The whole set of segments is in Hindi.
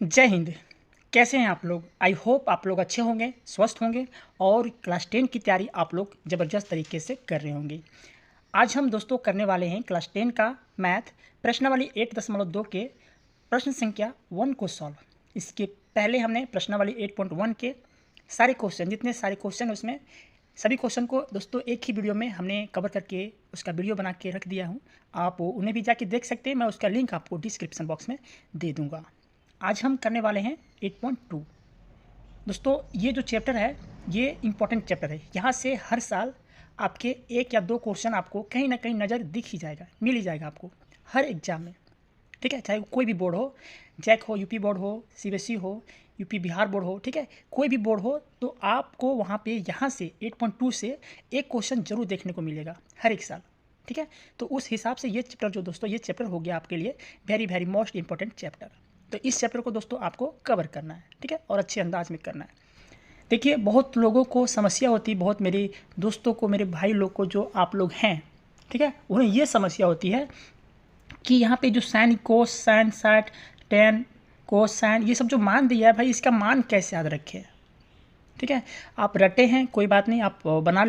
जय हिंद। कैसे हैं आप लोग? आई होप आप लोग अच्छे होंगे, स्वस्थ होंगे और क्लास 10 की तैयारी आप लोग ज़बरदस्त तरीके से कर रहे होंगे। आज हम दोस्तों करने वाले हैं क्लास 10 का मैथ प्रश्नावली 8.2 के प्रश्न संख्या 1 को सॉल्व। इसके पहले हमने प्रश्नावली 8.1 के सारे क्वेश्चन, जितने सारे क्वेश्चन उसमें सभी क्वेश्चन को दोस्तों एक ही वीडियो में हमने कवर करके उसका वीडियो बना के रख दिया हूँ। आप उन्हें भी जाके देख सकते हैं, मैं उसका लिंक आपको डिस्क्रिप्शन बॉक्स में दे दूँगा। आज हम करने वाले हैं 8.2। दोस्तों ये जो चैप्टर है ये इम्पॉर्टेंट चैप्टर है। यहाँ से हर साल आपके 1 या 2 क्वेश्चन आपको कहीं ना कहीं नज़र दिख ही जाएगा, मिल ही जाएगा आपको हर एग्ज़ाम में। ठीक है, चाहे कोई भी बोर्ड हो, जैक हो, यूपी बोर्ड हो, सीबीएसई हो, यूपी बिहार बोर्ड हो, ठीक है, कोई भी बोर्ड हो तो आपको वहाँ पे यहाँ से 8.2 से एक क्वेश्चन जरूर देखने को मिलेगा हर एक साल। ठीक है, तो उस हिसाब से ये चैप्टर जो दोस्तों ये चैप्टर हो गया आपके लिए very very most important chapter. तो इस चैप्टर को दोस्तों आपको कवर करना है, ठीक है, और अच्छे अंदाज में करना है। देखिए बहुत लोगों को समस्या होती है, बहुत मेरे दोस्तों को, मेरे भाई लोग को जो आप लोग हैं, ठीक है, उन्हें ये समस्या होती है कि यहाँ पे जो साइन, कोस, साइन, साट, टेन, कोस, साइन, ये सब जो मान दिया है भाई, इसका मान कैसे याद रखें। ठीक है, आप रटे हैं कोई बात नहीं, आप बना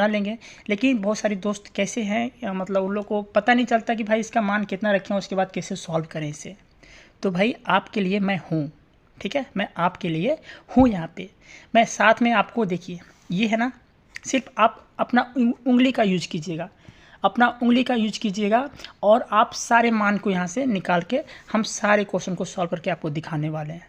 लेंगे, लेकिन बहुत सारे दोस्त कैसे हैं, मतलब उन लोग को पता नहीं चलता कि भाई इसका मान कितना रखें, उसके बाद कैसे सॉल्व करें इसे। तो भाई आपके लिए मैं हूँ, ठीक है, मैं आपके लिए हूँ यहाँ पे। मैं साथ में आपको, देखिए ये है ना, सिर्फ आप अपना उंगली का यूज कीजिएगा, अपना उंगली का यूज कीजिएगा और आप सारे मान को यहाँ से निकाल के हम सारे क्वेश्चन को सॉल्व करके आपको दिखाने वाले हैं।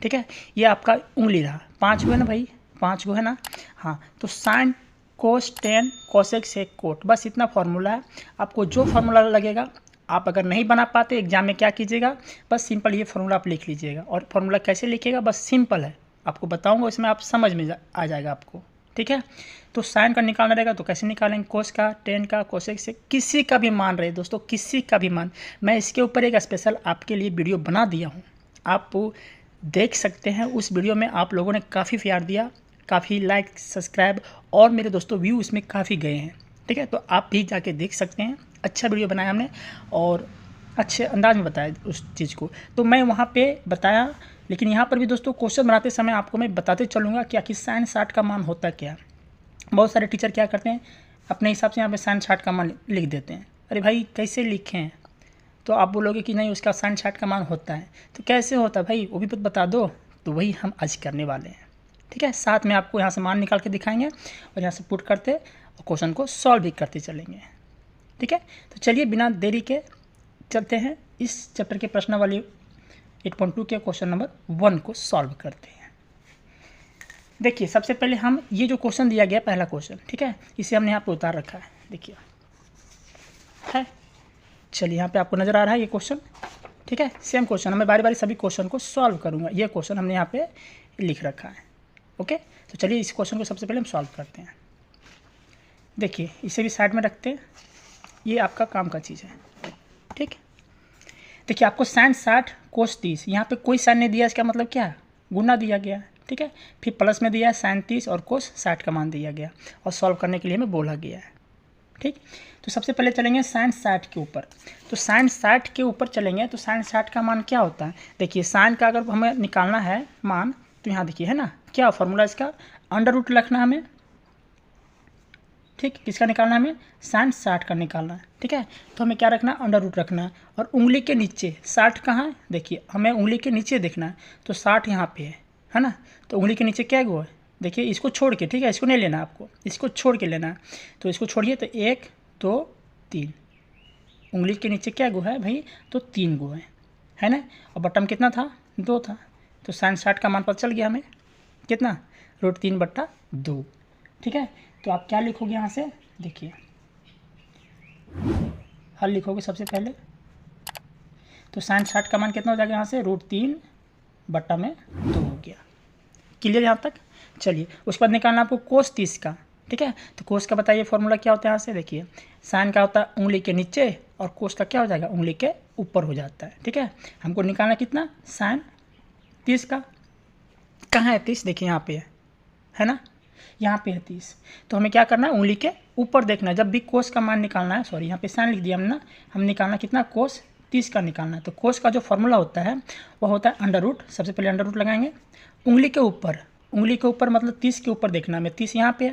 ठीक है, ये आपका उंगली रहा, 5 गो है ना भाई, 5 गो है ना। हाँ, तो साइन, कोस, टेन, कोसेक, सेक, कोट, बस इतना फार्मूला है। आपको जो फार्मूला लगेगा, आप अगर नहीं बना पाते एग्जाम में क्या कीजिएगा, बस सिंपल ये फार्मूला आप लिख लीजिएगा। और फार्मूला कैसे लिखिएगा, बस सिंपल है, आपको बताऊंगा, इसमें आप समझ में आ जाएगा आपको। ठीक है, तो साइन का निकालना रहेगा तो कैसे निकालेंगे, कोस का, टेन का, कोसेक से, किसी का भी मान रहे दोस्तों, किसी का भी मान। मैं इसके ऊपर एक स्पेशल आपके लिए वीडियो बना दिया हूँ, आप देख सकते हैं। उस वीडियो में आप लोगों ने काफ़ी प्यार दिया, काफ़ी लाइक, सब्सक्राइब और मेरे दोस्तों व्यू उसमें काफ़ी गए हैं। ठीक है, तो आप भी जाके देख सकते हैं, अच्छा वीडियो बनाया हमने और अच्छे अंदाज में बताया उस चीज़ को, तो मैं वहाँ पे बताया। लेकिन यहाँ पर भी दोस्तों क्वेश्चन बनाते समय आपको मैं बताते चलूँगा कि आखिर साइन 60 का मान होता क्या। बहुत सारे टीचर क्या करते हैं, अपने हिसाब से यहाँ पे साइन 60 का मान लिख देते हैं। अरे भाई कैसे लिखें, तो आप बोलोगे कि नहीं उसका साइन 60 का मान होता है, तो कैसे होता है भाई, वो भी बता दो। तो वही हम आज करने वाले हैं। ठीक है, साथ में आपको यहाँ से मान निकाल के दिखाएंगे और यहाँ से पुट करते और क्वेश्चन को सॉल्व भी करते चलेंगे। ठीक है, तो चलिए बिना देरी के चलते हैं इस चैप्टर के प्रश्नावली 8.2 के क्वेश्चन नंबर 1 को सॉल्व करते हैं। देखिए सबसे पहले हम ये जो क्वेश्चन दिया गया पहला क्वेश्चन, ठीक है, इसे हमने यहाँ पे उतार रखा है, देखिए है। चलिए यहाँ पे आपको नज़र आ रहा है ये क्वेश्चन, ठीक है, सेम क्वेश्चन, मैं बारी बारी सभी क्वेश्चन को सॉल्व करूँगा। ये क्वेश्चन हमने यहाँ पे लिख रखा है। ओके, तो चलिए इस क्वेश्चन को सबसे पहले हम सॉल्व करते हैं। देखिए इसे भी साइड में रखते हैं, ये आपका काम का चीज़ है। ठीक, देखिए आपको साइन 60 कोस 30, यहाँ पे कोई साइन नहीं दिया, इसका मतलब क्या है, गुना दिया गया है। ठीक है, फिर प्लस में दिया है साइन 30 और कोस 60 का मान दिया गया और सॉल्व करने के लिए हमें बोला गया है। ठीक, तो सबसे पहले चलेंगे साइन 60 के ऊपर। तो साइन 60 के ऊपर चलेंगे तो साइन 60 का मान क्या होता है, देखिए साइन का अगर हमें निकालना है मान, तो यहाँ देखिए है ना, क्या फॉर्मूला इसका, अंडर रूट रखना है हमें। ठीक, किसका निकालना है हमें, साइन 60 का निकालना है। ठीक है, तो हमें क्या रखना है, अंडर रूट रखना है। और उंगली के नीचे 60 कहाँ है, देखिए हमें उंगली के नीचे देखना है, तो 60 यहाँ पे है ना, तो उंगली के नीचे क्या गो है, देखिए इसको छोड़ के, ठीक है, इसको नहीं लेना आपको, इसको छोड़ के लेना है। तो इसको छोड़िए, तो 1 2 3, उंगली के नीचे क्या गो है भाई, तो 3 गो है ना, और बटन कितना था, 2 था। तो साइन 60 का मान पता चल गया हमें कितना, √3/2। ठीक है, तो आप क्या लिखोगे यहाँ से, देखिए हल लिखोगे सबसे पहले, तो साइन 60 का मान कितना हो जाएगा यहाँ से, √3/2 हो गया। क्लियर यहाँ तक। चलिए उसके बाद निकालना आपको कोस 30 का। ठीक है, तो कोस का बताइए फॉर्मूला क्या होता है, यहाँ से देखिए साइन का होता है उंगली के नीचे और कोस का क्या हो जाएगा, उंगली के ऊपर हो जाता है। ठीक है, हमको निकालना कितना, साइन 30 का, कहाँ है 30, देखिए यहाँ पे है ना, यहाँ पे है 30। तो हमें क्या करना है, उंगली के ऊपर देखना है, जब भी कोस का मान निकालना है, सॉरी यहाँ पे साइन लिख दिया हमने ना, हम निकालना कितना, कोस 30 का निकालना है। तो कोस का जो फॉर्मूला होता है वो होता है अंडर रूट। सबसे पहले अंडर रूट लगाएंगे उंगली के ऊपर मतलब 30 के ऊपर देखना है। 30 यहाँ पे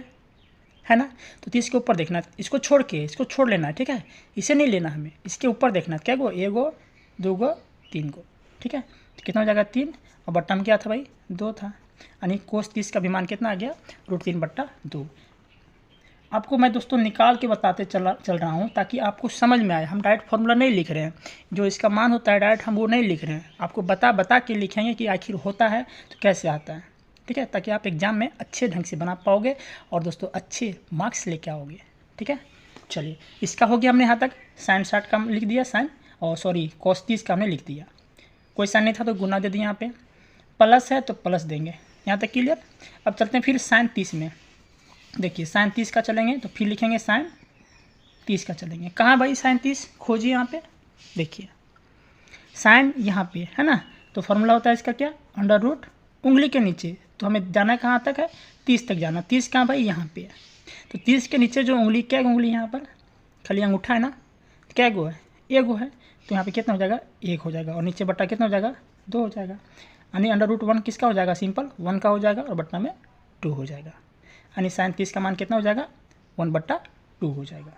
है ना, तो 30 के ऊपर देखना है। इसको छोड़ लेना है, ठीक है, इसे नहीं लेना हमें, इसके ऊपर देखना है। क्या गो, 1 गो 2 गो 3 गो, ठीक है। तो कितना हो जाएगा 3, और बट्टा में क्या था भाई 2 था, यानी कोस 30 का भी मान कितना आ गया √3/2। आपको मैं दोस्तों निकाल के बताते चल रहा हूँ ताकि आपको समझ में आए। हम डायरेक्ट फार्मूला नहीं लिख रहे हैं, जो इसका मान होता है डायरेक्ट हम वो नहीं लिख रहे हैं, आपको बता के लिखेंगे कि आखिर होता है तो कैसे आता है, ठीक है, ताकि आप एग्जाम में अच्छे ढंग से बना पाओगे और दोस्तों अच्छे मार्क्स लेके आओगे, ठीक है। चलिए, इसका हो गया हमने यहाँ तक। साइन 60 का लिख दिया, कोस 30 का हमने लिख दिया। कोई साइन नहीं था तो गुना दे दिया, यहाँ पे प्लस है तो प्लस देंगे, यहाँ तक क्लियर। अब चलते हैं फिर साइन 30 में। देखिए साइन 30 का चलेंगे तो फिर लिखेंगे साइन 30 का चलेंगे। कहाँ भाई साइन 30 खोजिए, यहाँ पे देखिए साइन यहाँ पे है ना, तो फॉर्मूला होता है इसका क्या, अंडर रूट उंगली के नीचे। तो हमें जाना है कहाँ तक है, 30 तक जाना। 30 कहाँ भाई, यहाँ पे है। तो 30 के नीचे जो उंगली, क्या उंगली यहाँ पर खाली अंगूठा है ना, क्या गो है, 1 गो है, तो यहाँ पे कितना हो जाएगा 1 हो जाएगा, और नीचे बट्टा कितना हो जाएगा 2 हो जाएगा। यानी अंडर रूट 1 किसका हो जाएगा, सिंपल 1 का हो जाएगा, और बट्टा में 2 हो जाएगा। यानी साइन 30 का मान कितना हो जाएगा 1/2 हो जाएगा।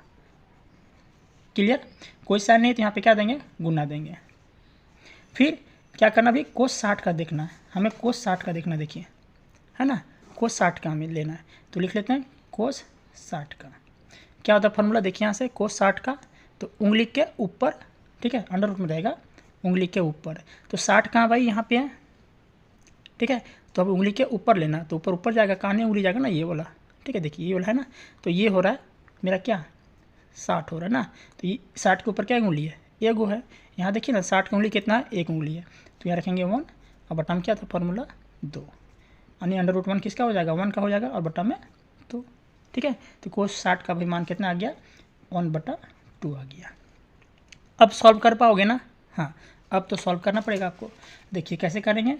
क्लियर, कोई साइन नहीं तो यहाँ पे क्या देंगे, गुना देंगे। फिर क्या करना भाई, कोस 60 का देखना है हमें, कोस 60 का देखना, देखिए है ना, कोस 60 का हमें लेना है। तो लिख लेते हैं कोस 60 का। क्या होता है फॉर्मूला, देखिए यहाँ से कोस 60 का, तो उंगली के ऊपर, ठीक है, अंडर रूट में रहेगा उंगली के ऊपर। तो 60 कहाँ भाई, यहाँ पे है, ठीक है। तो अब उंगली के ऊपर लेना, तो ऊपर जाएगा, कहाँ नहीं उंगली जाएगा ना, ये वाला, ठीक है। देखिए ये वाला है ना, तो ये हो रहा है मेरा क्या 60 हो रहा है ना, तो ये 60 के ऊपर क्या उंगली है, 1 गो है। यहाँ देखिए ना 60 की उंगली कितना है, 1 उंगली है, तो यहाँ रखेंगे 1, और बट्टा में क्या था फॉर्मूला 2, यानी अंडर रूट 1 किसका हो जाएगा, 1 का हो जाएगा, और बट्टा में 2, ठीक है। तो कोस 60 का भी मान कितना आ गया 1/2 आ गया। अब सॉल्व कर पाओगे ना, हाँ अब तो सॉल्व करना पड़ेगा आपको। देखिए कैसे करेंगे,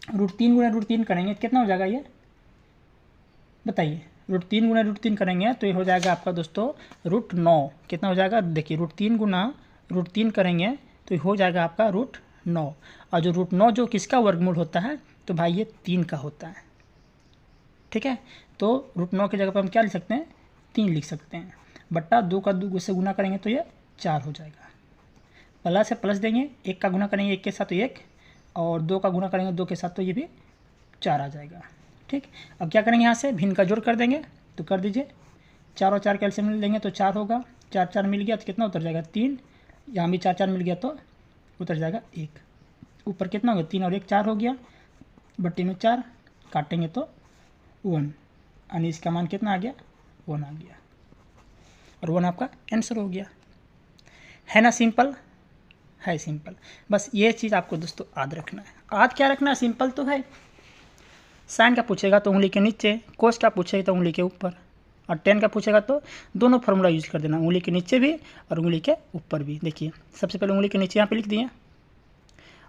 √3 गुना √3 करेंगे, कितना हो जाएगा ये बताइए, √3 गुना √3 करेंगे तो ये हो जाएगा आपका दोस्तों √9। कितना हो जाएगा, देखिए √3 गुना √3 करेंगे तो ये हो जाएगा आपका √9, और जो √9 जो किसका वर्गमूल होता है, तो भाई ये 3 का होता है, ठीक है। तो √9 की जगह पर हम क्या लिख सकते हैं, 3 लिख सकते हैं, बट्टा 2 का 2 से गुना करेंगे तो ये 4 हो जाएगा। प्लस है प्लस देंगे, 1 का गुना करेंगे 1 के साथ तो 1, और 2 का गुना करेंगे 2 के साथ तो ये भी 4 आ जाएगा, ठीक। अब क्या करेंगे, यहाँ से भिन्न का जोड़ कर देंगे, तो कर दीजिए, 4 और 4 कैल्शियम मिल देंगे तो 4 होगा, 4 4 मिल गया तो कितना उतर जाएगा 3, यहाँ भी 4 4 मिल गया तो उतर जाएगा 1, ऊपर कितना हो गया 3 और 1 4 हो गया, बट्टी में 4 काटेंगे तो 1, यानी इसका मान कितना आ गया 1 आ गया, और 1 आपका आंसर हो गया, है ना। सिंपल है, सिंपल। बस ये चीज़ आपको दोस्तों याद रखना है। आज क्या रखना है, सिंपल तो है। साइन का पूछेगा तो उंगली के नीचे, कोस का पूछेगा तो उंगली के ऊपर, और टेन का पूछेगा तो दोनों फार्मूला यूज कर देना, उंगली के नीचे भी और उंगली के ऊपर भी। देखिए सबसे पहले उंगली के नीचे यहाँ पे लिख दिए,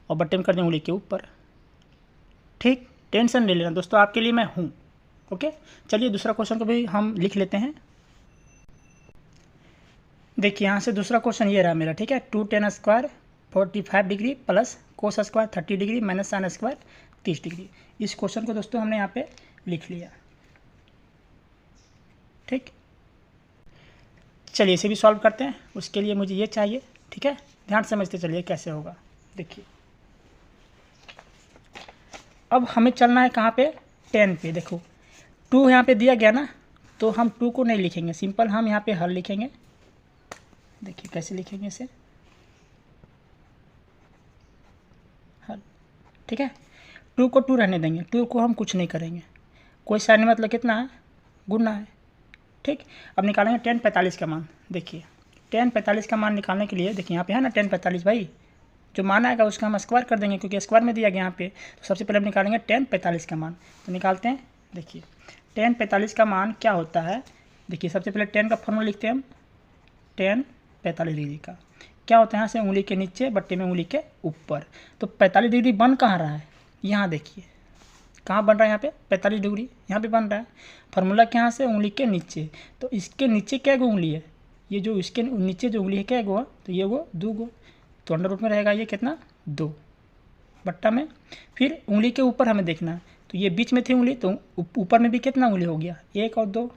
और बट्टे में कर दें उंगली के ऊपर, ठीक। टेंशन नहीं लेना दोस्तों, आपके लिए मैं हूँ, ओके। चलिए दूसरा क्वेश्चन को भी हम लिख लेते हैं। देखिए यहाँ से दूसरा क्वेश्चन ये रहा मेरा, ठीक है। 2 tan square 45 degree plus cos square 30 degree minus sine square 30 degree. इस क्वेश्चन को दोस्तों हमने यहाँ पे लिख लिया, ठीक। चलिए इसे भी सॉल्व करते हैं, उसके लिए मुझे ये चाहिए, ठीक है। ध्यान समझते चलिए कैसे होगा। देखिए अब हमें चलना है कहाँ पे, 10 पे। देखो 2 यहाँ पे दिया गया ना, तो हम 2 को नहीं लिखेंगे, सिंपल हम यहाँ पे हल लिखेंगे। देखिए कैसे लिखेंगे इसे, हल, ठीक है। 2 को 2 रहने देंगे, 2 को हम कुछ नहीं करेंगे, कोई साइन मतलब कितना है, गुना है, ठीक। अब निकालेंगे tan 45 का मान। देखिए tan 45 का मान निकालने के लिए, देखिए यहाँ पे है ना tan 45, भाई जो मान आएगा उसका हम स्क्वायर कर देंगे, क्योंकि स्क्वायर में दिया गया यहाँ पे। तो सबसे पहले हम निकालेंगे tan 45 का मान, तो निकालते हैं। देखिए tan 45 का मान क्या होता है, देखिए सबसे पहले tan का फॉर्मूला लिखते हैं हम, tan 45 डिग्री का क्या होता है, यहाँ से उंगली के नीचे बट्टे में उंगली के ऊपर। तो 45 डिग्री बन कहाँ रहा है, यहाँ देखिए कहाँ बन रहा है, यहाँ पे 45 डिग्री यहाँ पे बन रहा है। फार्मूला के यहाँ से उंगली के नीचे, तो इसके नीचे क्या उंगली है, ये जो इसके नीचे जो उंगली है क्या गो है, तो ये गो 2 गो, तो अंडर रूट में रहेगा ये कितना 2 बट्टा में। फिर उंगली के ऊपर हमें देखना है, तो ये बीच में थी उंगली, तो ऊपर में भी कितना उंगली हो गया 1 और 2,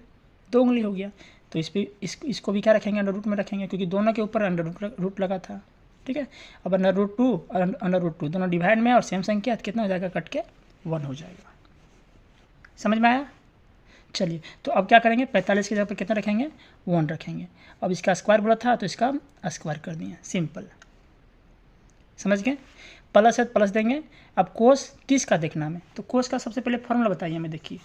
2 उंगली हो गया। तो इसको भी क्या रखेंगे अंडर रूट में रखेंगे, क्योंकि दोनों के ऊपर अंडर रूट लगा था। ठीक है, अब अंडर रूट 2 और अंडर रूट 2 दोनों डिवाइड में और सेम संख्या कितना हो जाएगा, कट के 1 हो जाएगा। समझ में आया? चलिए, तो अब क्या करेंगे, 45 की जगह पर कितना रखेंगे 1 रखेंगे। अब इसका स्क्वायर बोला था तो इसका स्क्वायर कर दिए, सिंपल। समझ गए? प्लस है प्लस देंगे। अब कोस 30 का देखना हमें, तो कोस का सबसे पहले फॉर्मूला बताइए हमें। देखिए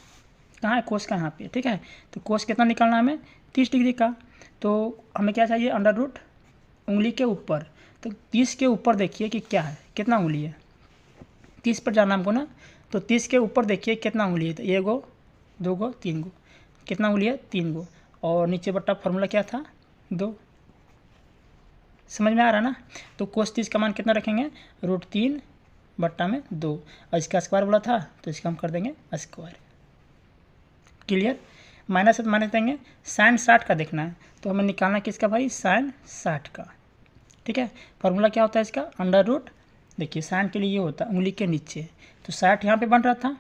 कहाँ है कोस का, यहाँ पे। ठीक है, तो कोस कितना निकालना है हमें 30 डिग्री का। तो हमें क्या चाहिए, अंडर रूट उंगली के ऊपर, तो 30 के ऊपर देखिए कि क्या है, कितना उंगली है, 30 पर जाना हमको ना। तो 30 के ऊपर देखिए कितना उंगली है, तो 1 गो 2 गो 3 गो, कितना उंगली है 3 गो, और नीचे बट्टा फॉर्मूला क्या था 2। समझ में आ रहा ना? तो कोस 30 का मान कितना रखेंगे, √3 बट्टा में 2, और इसका स्क्वायर बोला था तो इसका हम कर देंगे स्क्वायर। क्लियर? माइनस माइनस देंगे। साइन 60 का देखना है, तो हमें निकालना किसका भाई, साइन 60 का। ठीक है, फॉर्मूला क्या होता है इसका, अंडर रूट, देखिए साइन के लिए ये होता है उंगली के नीचे, तो 60 यहाँ पे बन रहा था।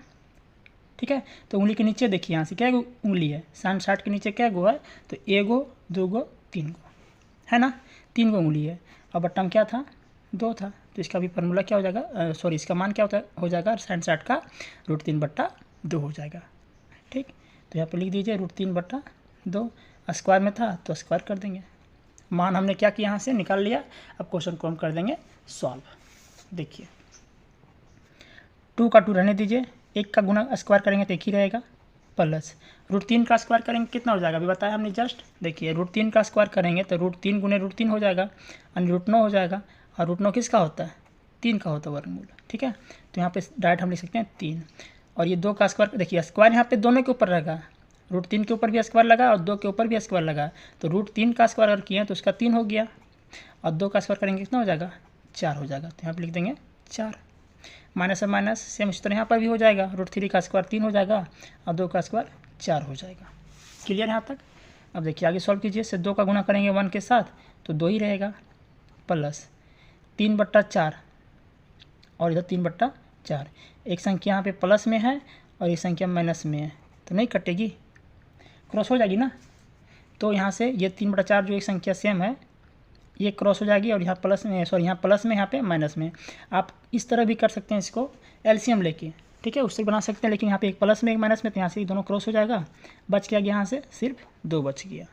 ठीक है, तो उंगली के नीचे देखिए यहाँ से क्या उंगली है, साइन 60 के नीचे क्या गो है, तो 1 गो 2 गो 3 गो है ना, 3 गो उंगली है। और बट्टा में क्या था 2 था, तो इसका भी फार्मूला क्या हो जाएगा, सॉरी इसका मान क्या हो जाएगा, साइन 60 का √3 बट्टा 2 हो जाएगा। ठीक, तो यहाँ पे लिख दीजिए √3 बट्टा 2, स्क्वायर में था तो स्क्वायर कर देंगे। मान हमने क्या किया, यहाँ से निकाल लिया। अब क्वेश्चन को हम कर देंगे सॉल्व। देखिए 2 का 2 रहने दीजिए, 1 का गुना स्क्वायर करेंगे तो 1 ही रहेगा, प्लस √3 का स्क्वायर करेंगे कितना हो जाएगा, अभी बताया हमने जस्ट। देखिए √3 का स्क्वायर करेंगे तो √3 गुने √3 हो जाएगा, यानी √9 हो जाएगा। और √9 किसका होता है, 3 का होता है वर्गमूल। ठीक है, तो यहाँ पे डायरेक्ट हम लिख सकते हैं 3, और ये 2 का स्क्वायर, देखिए स्क्वायर यहाँ पे दोनों के ऊपर रहेगा, √3 के ऊपर भी स्क्वायर लगा और 2 के ऊपर भी स्क्वायर लगा, तो √3 का स्क्वायर अगर किए तो उसका 3 हो गया, और 2 का स्क्वायर करेंगे कितना हो जाएगा 4 हो जाएगा, तो यहाँ पे लिख देंगे 4। माइनस है माइनस, सेम इस तरह यहाँ पर भी हो जाएगा, √3 का स्क्वायर 3 हो जाएगा और 2 का स्क्वायर 4 हो जाएगा। क्लियर यहाँ तक? अब देखिए आगे सॉल्व कीजिए, से 2 का गुना करेंगे 1 के साथ तो 2 ही रहेगा, प्लस 3 बट्टा 4 और इधर 3 बट्टा 4, एक संख्या यहाँ पे प्लस में है और एक संख्या माइनस में है, तो नहीं कटेगी, क्रॉस हो जाएगी ना। तो यहाँ से ये 3 बटा 4 जो एक संख्या सेम है ये क्रॉस हो जाएगी, और यहाँ प्लस में, सॉरी यहाँ प्लस में, यहाँ पे माइनस में। आप इस तरह भी कर सकते हैं इसको एलसीएम लेके, ठीक है, उससे बना सकते हैं, लेकिन यहाँ पे एक प्लस में एक माइनस में, तो यहाँ से दोनों क्रॉस हो जाएगा, बच गया यहाँ से सिर्फ 2 बच गया,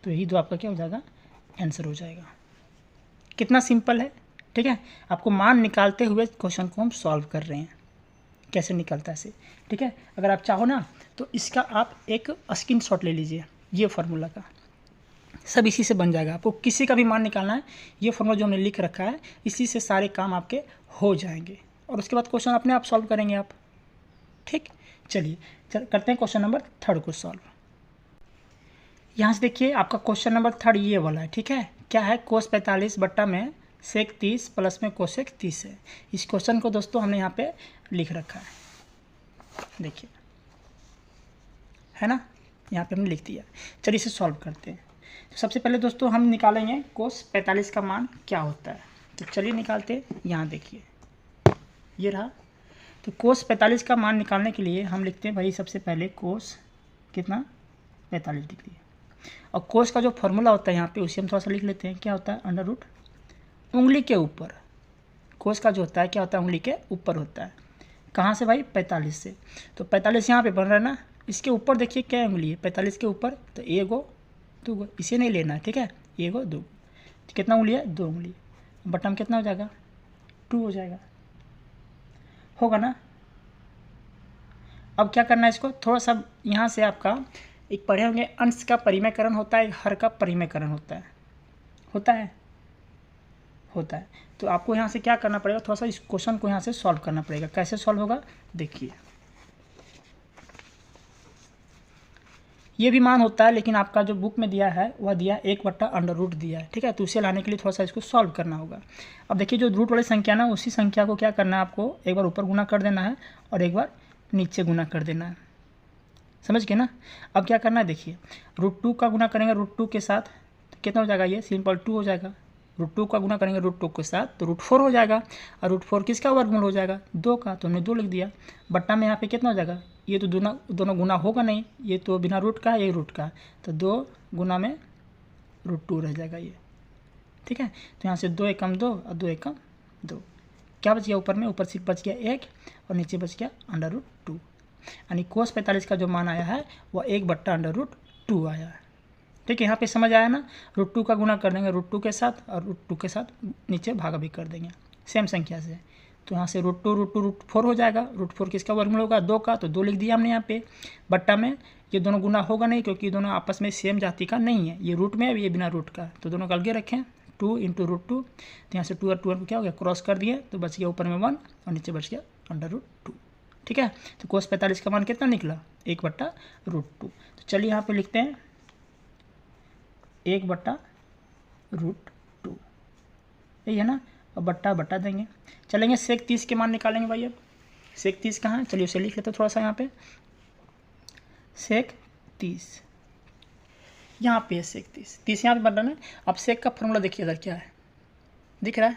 तो यही 2 आपका क्या हो जाएगा, आंसर हो जाएगा। कितना सिंपल है। ठीक है, आपको मान निकालते हुए क्वेश्चन को हम सॉल्व कर रहे हैं, कैसे निकलता है इसे। ठीक है, अगर आप चाहो ना तो इसका आप एक स्क्रीनशॉट ले लीजिए, ये फार्मूला का, सब इसी से बन जाएगा। आपको किसी का भी मान निकालना है, ये फार्मूला जो हमने लिख रखा है इसी से सारे काम आपके हो जाएंगे, और उसके बाद क्वेश्चन अपने आप सॉल्व करेंगे आप। ठीक, चलिए करते हैं क्वेश्चन नंबर 3 को सॉल्व। यहाँ से देखिए आपका क्वेश्चन नंबर 3 ये वाला है। ठीक है, क्या है, कोस 45 बट्टा में सेक 30 प्लस में कोसेक 30 है। इस क्वेश्चन को दोस्तों हमने यहाँ पे लिख रखा है, देखिए है ना, यहाँ पे हमने लिख दिया। चलिए इसे सॉल्व करते हैं। तो सबसे पहले दोस्तों हम निकालेंगे कोस 45 का मान क्या होता है, तो चलिए निकालते हैं। यहाँ देखिए ये रहा, तो कोस 45 का मान निकालने के लिए हम लिखते हैं भाई सबसे पहले कोस कितना 45 डिग्री, और कोस का जो फॉर्मूला होता है यहाँ पे उसे हम थोड़ा सा लिख लेते हैं। क्या होता है, अंडर रूट उंगली के ऊपर, कोस का जो होता है क्या होता है, उंगली के ऊपर होता है। कहाँ से भाई, 45 से, तो 45 यहाँ पे बन रहा है ना, इसके ऊपर देखिए क्या उंगली है 45 के ऊपर, तो 1 गो 2 गो, इसे नहीं लेना है। ठीक है, 1 गो 2 गो, तो कितना उंगली है 2 उंगली, बटन कितना हो जाएगा 2 हो जाएगा, होगा ना। अब क्या करना है, इसको थोड़ा सा यहाँ से आपका एक पढ़े होंगे, अंश का परिमेयकरण होता है, हर का परिमेयकरण होता है, होता है। तो आपको यहाँ से क्या करना पड़ेगा, थोड़ा सा इस क्वेश्चन को यहाँ से सॉल्व करना पड़ेगा। कैसे सॉल्व होगा, देखिए ये भी मान होता है, लेकिन आपका जो बुक में दिया है वह दिया 1 बट्टा अंडर रूट दिया है। ठीक है, तो उसे लाने के लिए थोड़ा सा इसको सॉल्व करना होगा। अब देखिए जो रूट वाली संख्या ना, उसी संख्या को क्या करना है, आपको एक बार ऊपर गुना कर देना है और एक बार नीचे गुना कर देना है, समझ गए ना। अब क्या करना है, देखिए √2 का गुना करेंगे √2 के साथ कितना हो जाएगा, ये सिंपल 2 हो जाएगा। √2 का गुना करेंगे √2 के साथ तो √4 हो जाएगा, और √4 किसका वर्गमूल हो जाएगा, 2 का, तो हमने 2 लिख दिया। बट्टा में यहाँ पे कितना हो जाएगा, ये तो दोनों गुना होगा नहीं, ये तो बिना रूट का, ये रूट का, तो 2 गुना में √2 रह जाएगा ये, ठीक है। तो यहाँ से 2 एकम 2 और 2 एकम 2, क्या बच गया ऊपर में, ऊपर सिर्फ बच गया 1 और नीचे बच गया √2, यानी cos 45 का जो मान आया है वह 1/√2 आया है, ठीक है। यहाँ पे समझ आया ना, √2 का गुना कर देंगे √2 के साथ और √2 के साथ नीचे भागा भी कर देंगे सेम संख्या से, तो यहाँ से √4 हो जाएगा। √4 किसका वर्गमूल होगा, 2 का, तो 2 लिख दिया हमने यहाँ पे। बट्टा में ये दोनों गुना होगा नहीं क्योंकि दोनों आपस में सेम जाति का नहीं है, ये रूट में है, ये बिना रूट का, तो दोनों अलगे रखें। 2 × √2, तो यहाँ से 2 और 2 क्या हो गया, क्रॉस कर दिए, तो बच गया ऊपर में 1 और नीचे बच गया √2, ठीक है। तो cos 45 का मान कितना निकला, 1/√2। तो चलिए यहाँ पे लिखते हैं 1/√2, यही है ना, और बट्टा बट्टा देंगे। चलेंगे sec 30 के मान निकालेंगे भाई। अब sec 30 कहाँ है, चलिए उसे लिख लेते हैं थोड़ा सा यहाँ पे। sec 30 यहाँ पे है, sec 30 यहाँ पे बन रहा है। अब sec का फॉर्मूला देखिए इधर क्या है, दिख रहा है,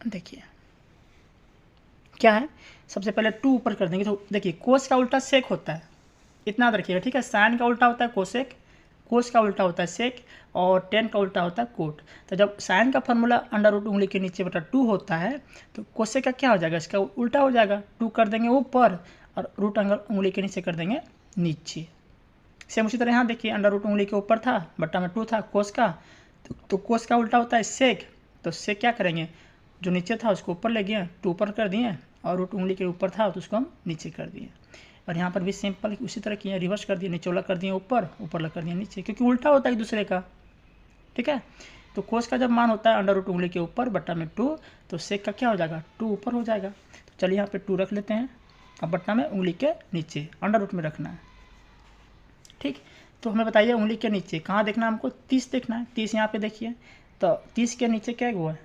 देखिए क्या है। सबसे पहले 2 ऊपर कर देंगे, तो देखिए cos का उल्टा sec होता है, इतना याद रखिएगा, ठीक है। sin का उल्टा होता है cosec, cos का उल्टा होता है sec, और tan का उल्टा होता है cot। तो जब sin का फार्मूला √, उंगली के नीचे बटा 2 होता है, तो cosec का क्या हो जाएगा, इसका उल्टा हो जाएगा, 2 कर देंगे ऊपर और रूट उंगली के नीचे कर देंगे नीचे। सेम उसी तरह यहाँ देखिए, √, उंगली के ऊपर था, बट्टा में 2 था cos का, तो cos का उल्टा होता है sec, तो sec क्या करेंगे, जो नीचे था उसको ऊपर ले गए, 2 ऊपर कर दिए, और रूट उंगली के ऊपर था तो उसको हम नीचे कर दिए। और यहाँ पर भी सिंपल उसी तरह किए, रिवर्स कर दिए, नीचे वाला कर दिए ऊपर, ऊपर वाला कर दिया नीचे, क्योंकि उल्टा होता है एक दूसरे का, ठीक है। तो cos का जब मान होता है √, उंगली के ऊपर बट्टा में 2, तो sec का क्या हो जाएगा, 2 ऊपर हो जाएगा। तो चलिए यहाँ पे 2 रख लेते हैं, अब बट्टा में उंगली के नीचे √, में रखना है, ठीक। तो हमें बताइए उंगली के नीचे कहाँ देखना है हमको, 30 देखना है। 30 यहाँ पे देखिए, तो 30 के नीचे क्या हुआ है,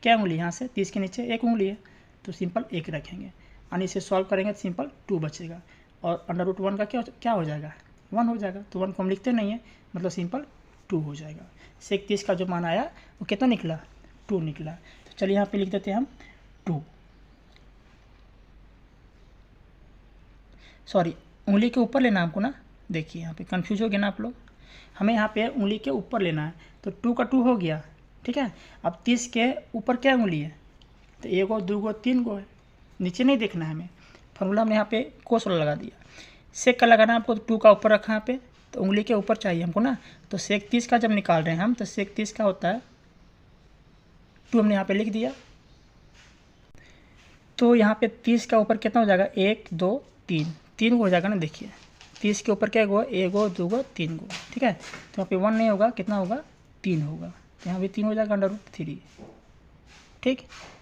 क्या उंगली, यहाँ से 30 के नीचे 1 उंगली है, तो सिंपल 1 रखेंगे, यानी इसे सॉल्व करेंगे तो सिंपल 2 बचेगा, और √1 का क्या हो जाएगा, 1 हो जाएगा, तो 1 को हम लिखते नहीं है, मतलब सिंपल 2 हो जाएगा। sec 30 का जो मान आया वो कितना निकला, 2 निकला। तो चलिए यहाँ पे लिख देते हैं हम 2, सॉरी उंगली के ऊपर लेना हमको ना, देखिए यहाँ पे कंफ्यूज हो गया ना आप लोग, हमें यहाँ पे उंगली के ऊपर लेना है, तो 2 का 2 हो गया, ठीक है। अब 30 के ऊपर क्या उंगली है, तो 1 गो 2 गो 3 गो है, नीचे नहीं देखना है हमें, फॉर्मूला हमने यहाँ पे cos वाला लगा दिया। sec का लगाना आपको, तो 2 का ऊपर रखा यहाँ पे, तो उंगली के ऊपर चाहिए हमको ना, तो sec 30 का जब निकाल रहे हैं हम, तो sec 30 का होता है 2, हमने यहाँ पे लिख दिया। तो यहाँ पे 30 का ऊपर कितना हो जाएगा, 1 2 3 गो हो जाएगा ना, देखिए 30 के ऊपर क्या हुआ, 1 गो 2 गो 3 गो, ठीक है। तो यहाँ पे 1 नहीं होगा, कितना होगा, 3 होगा, तो यहाँ भी 3 हो जाएगा √3, ठीक।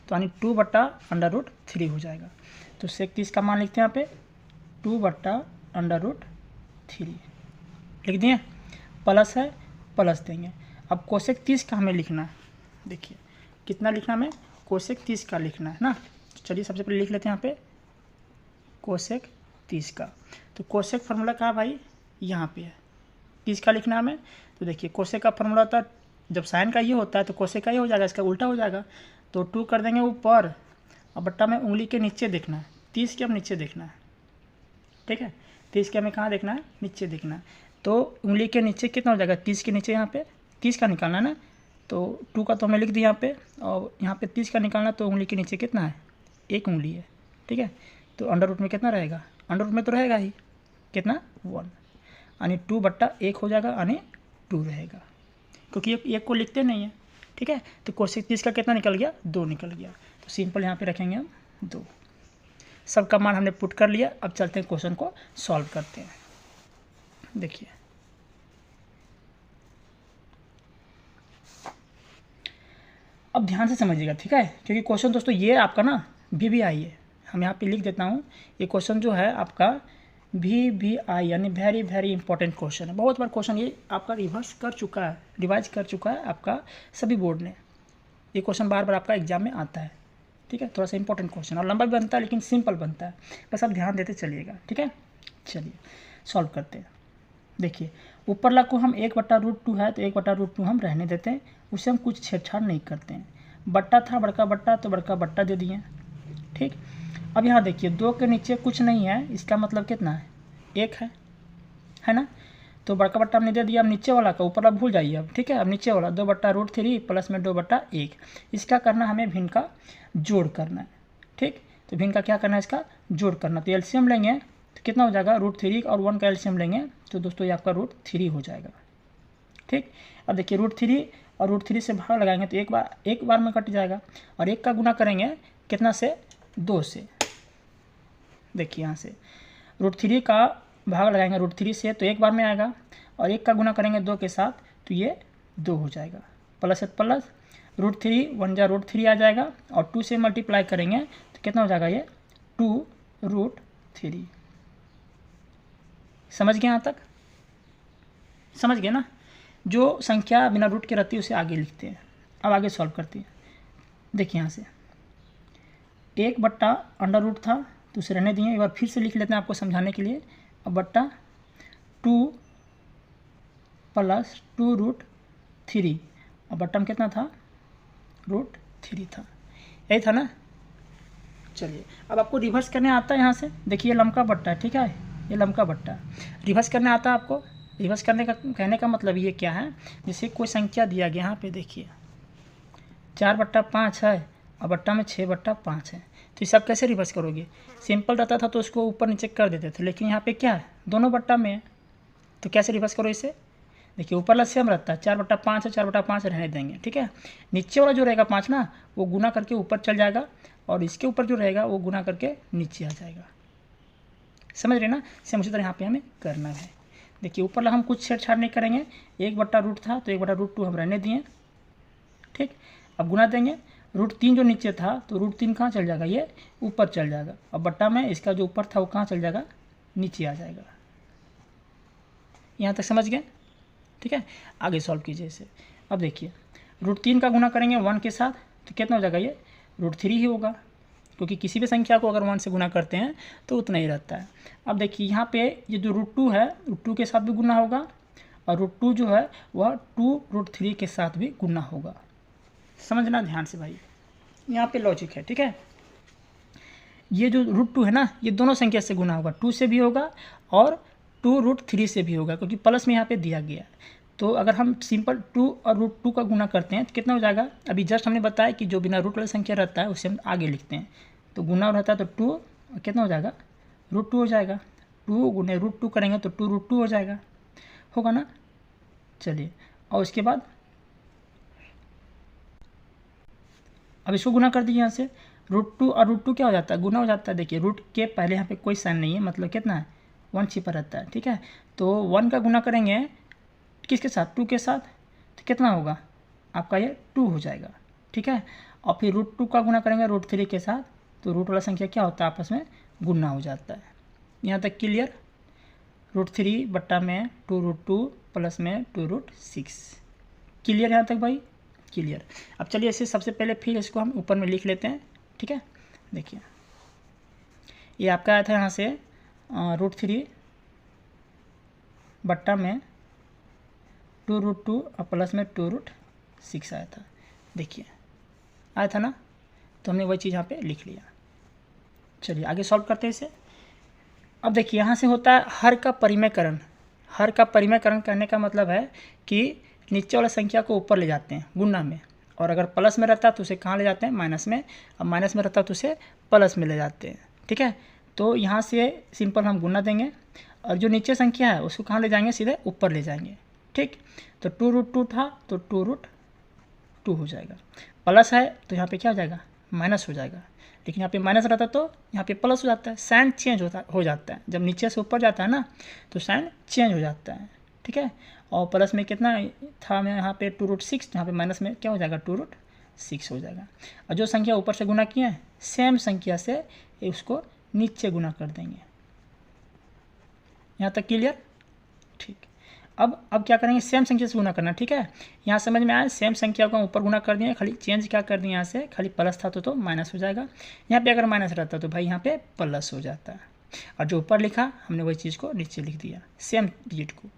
तो यानी 2/√3 हो जाएगा। तो sec 30 का मान लिखते हैं यहाँ पे 2/√3 लिख दिए, प्लस है, प्लस देंगे। अब cosec 30 का हमें लिखना है, देखिए कितना लिखना हमें, cosec 30 का लिखना है ना। तो चलिए सबसे पहले लिख लेते हैं यहाँ पे cosec 30 का। तो cosec फार्मूला कहाँ भाई, यहाँ पे है, 30 का लिखना हमें। तो देखिए cosec का फार्मूला होता है, जब साइन का ये होता है तो cosec का ये हो जाएगा, इसका उल्टा हो जाएगा, तो 2 कर देंगे ऊपर, और बट्टा में उंगली के नीचे देखना है, 30 के हम नीचे देखना है, ठीक है। 30 के हमें कहाँ देखना है, नीचे देखना है, तो उंगली के नीचे कितना हो जाएगा, 30 के नीचे यहाँ पे 30 का निकालना है ना, तो 2 का तो हमने लिख दिया यहाँ पे, और यहाँ पे 30 का निकालना, तो उंगली के नीचे कितना है, 1 उंगली है, ठीक है। तो √, में कितना रहेगा, √, में तो रहेगा ही कितना, 1, यानी 2/1 हो जाएगा, यानी 2 रहेगा, क्योंकि 1 को लिखते नहीं है, ठीक है। तो cosec 30 का कितना निकल गया, 2 निकल गया, तो सिंपल यहाँ पे रखेंगे हम 2। सबका मान हमने पुट कर लिया। अब चलते हैं क्वेश्चन को सॉल्व करते हैं। देखिए अब ध्यान से समझिएगा, ठीक है, क्योंकि क्वेश्चन दोस्तों ये आपका ना VBI है, हम यहाँ पे लिख देता हूँ, ये क्वेश्चन जो है आपका VBI यानी वेरी वेरी इंपॉर्टेंट क्वेश्चन है। बहुत बार क्वेश्चन ये आपका रिवाइज कर चुका है आपका सभी बोर्ड ने, ये क्वेश्चन बार बार आपका एग्जाम में आता है, ठीक है। थोड़ा सा इंपॉर्टेंट क्वेश्चन और लंबा भी बनता है लेकिन सिंपल बनता है, बस आप ध्यान देते चलिएगा, ठीक है। चलिए सॉल्व करते हैं। देखिए ऊपरला को हम 1/√2 है तो 1/√2 हम रहने देते हैं, उसे हम कुछ छेड़छाड़ नहीं करते हैं। बट्टा था बड़का बट्टा तो बड़का बट्टा दे दिए, ठीक। अब यहाँ देखिए 2 के नीचे कुछ नहीं है, इसका मतलब कितना है, 1 है ना। तो बड़का बट्टा हमने दे दिया। अब नीचे वाला का, ऊपर वाला भूल जाइए अब, ठीक है। अब नीचे वाला 2/√3 प्लस में 2/1, इसका करना हमें भिन्न का जोड़ करना है, ठीक। तो भिन्न का क्या करना है, इसका जोड़ करना। तो एलसीएम लेंगे तो कितना हो जाएगा, √3 और 1 का एलसीएम लेंगे तो दोस्तों ये आपका √3 हो जाएगा, ठीक। अब देखिए √3 और √3 से भाग लगाएंगे तो एक बार में कट जाएगा, और 1 का गुना करेंगे कितना से, 2 से। देखिए यहाँ से √3 का भाग लगाएंगे √3 से तो एक बार में आएगा, और 1 का गुना करेंगे 2 के साथ तो ये 2 हो जाएगा, प्लस है प्लस, √3 1 जा √3 आ जाएगा, और 2 से मल्टीप्लाई करेंगे तो कितना हो जाएगा, ये 2√3। समझ गए यहाँ तक, समझ गए ना। जो संख्या बिना रूट के रहती है उसे आगे लिखते हैं। अब आगे सॉल्व करते हैं। देखिए यहाँ से 1/√2 था तो उसे रहने दिए, एक बार फिर से लिख लेते हैं आपको समझाने के लिए। अब बट्टा 2 प्लस 2√3, और बट्टा में कितना था, √3 था, यही था ना। चलिए अब आपको रिवर्स करने आता है। यहाँ से देखिए लमका बट्टा है, ठीक है, ये लमका बट्टा रिवर्स करने आता है आपको। रिवर्स करने का कहने का मतलब ये क्या है, जैसे कोई संख्या दिया गया, यहाँ पे देखिए 4/5 है और बट्टा में 6/5 है, तो ये सब कैसे रिवर्स करोगे। सिंपल रहता था तो उसको ऊपर नीचे कर देते थे, लेकिन यहाँ पे क्या है, दोनों बट्टा में है, तो कैसे रिवर्स करो इसे। देखिए ऊपर वाला सेम रहता है, 4/5 है, 4/5 रहने देंगे, ठीक है। नीचे वाला जो रहेगा 5 ना, वो गुना करके ऊपर चल जाएगा, और इसके ऊपर जो रहेगा वो गुना करके नीचे आ जाएगा। समझ रहे ना, सेम उसी तरह यहाँ पे हमें करना है। देखिए ऊपर हम कुछ छेड़छाड़ नहीं करेंगे, 1/√2 था तो 1/√2 हम रहने दिए, ठीक। अब गुना देंगे, √3 जो नीचे था तो √3 कहाँ चल जाएगा, ये ऊपर चल जाएगा, अब बट्टा में इसका जो ऊपर था वो कहाँ चल जाएगा, नीचे आ जाएगा। यहाँ तक समझ गए, ठीक है। आगे सॉल्व कीजिए इसे। अब देखिए √3 का गुना करेंगे 1 के साथ तो कितना हो जाएगा, ये √3 ही होगा, क्योंकि किसी भी संख्या को अगर 1 से गुना करते हैं तो उतना ही रहता है। अब देखिए यहाँ पे ये जो √2 है, √2 के साथ भी गुना होगा, और √2 जो है वह 2√3 के साथ भी गुना होगा। समझना ध्यान से भाई, यहाँ पे लॉजिक है, ठीक है। ये जो √2 है ना, ये दोनों संख्या से गुना होगा, 2 से भी होगा और 2√3 से भी होगा, क्योंकि प्लस में यहाँ पे दिया गया है। तो अगर हम सिंपल 2 और √2 का गुना करते हैं तो कितना हो जाएगा, अभी जस्ट हमने बताया कि जो बिना रूट वाला संख्या रहता है उसे हम आगे लिखते हैं। तो गुना रहता है तो 2 कितना हो जाएगा, √2 हो जाएगा, 2 गुने √2 करेंगे तो 2√2 हो जाएगा, होगा ना। चलिए और उसके बाद अब इसको गुना कर दीजिए। यहाँ से √2 और √2 क्या हो जाता है, गुना हो जाता है। देखिए रूट के पहले यहाँ पे कोई साइन नहीं है, मतलब कितना है, 1 छिपा रहता है, ठीक है। तो 1 का गुना करेंगे किसके साथ, 2 के साथ, तो कितना होगा आपका, ये 2 हो जाएगा, ठीक है। और फिर √2 का गुना करेंगे √3 के साथ, तो रूट वाला संख्या क्या होता है, आपस में गुना हो जाता है। यहाँ तक क्लियर। √3 बट्टा में 2√2 प्लस में 2√6, क्लियर यहाँ तक भाई, क्लियर। अब चलिए इसे सबसे पहले फिर इसको हम ऊपर में लिख लेते हैं, ठीक है। देखिए ये आपका आया था यहाँ से √3 बट्टा में 2√2 और प्लस में 2√6 आया था। देखिए आया था ना, तो हमने वही चीज़ यहाँ पे लिख लिया। चलिए आगे सॉल्व करते हैं इसे। अब देखिए यहाँ से होता है हर का परिमेयकरण। हर का परिमेयकरण करने का मतलब है कि नीचे वाला संख्या को ऊपर ले जाते हैं गुना में, और अगर प्लस में रहता है तो उसे कहाँ ले जाते हैं, माइनस में, अब माइनस में रहता है तो उसे प्लस में ले जाते हैं, ठीक है। तो यहाँ से सिंपल हम गुना देंगे, और जो नीचे संख्या है उसको कहाँ ले जाएंगे, सीधे ऊपर ले जाएंगे, ठीक। तो 2√2 था तो 2√2 हो जाएगा, प्लस है तो यहाँ पे क्या हो जाएगा, माइनस हो जाएगा। लेकिन यहाँ पे माइनस रहता तो यहाँ पे प्लस हो जाता है, साइन चेंज हो जाता है। जब नीचे से ऊपर जाता है ना तो साइन चेंज हो जाता है, ठीक है। और प्लस में कितना था, मैं यहाँ पे 2√6, यहाँ पे माइनस में क्या हो जाएगा, 2√6 हो जाएगा। और जो संख्या ऊपर से गुना किए हैं सेम संख्या से उसको नीचे गुना कर देंगे। यहाँ तक क्लियर, ठीक। अब क्या करेंगे, सेम संख्या से गुना करना, ठीक है। यहाँ समझ में आया, सेम संख्या को ऊपर गुना कर दिए, खाली चेंज क्या कर दिए, यहाँ से खाली प्लस था तो माइनस हो जाएगा। यहाँ पे अगर माइनस रहता तो भाई यहाँ पे प्लस हो जाता है, और जो ऊपर लिखा हमने वही चीज़ को नीचे लिख दिया, सेम डिजिट को,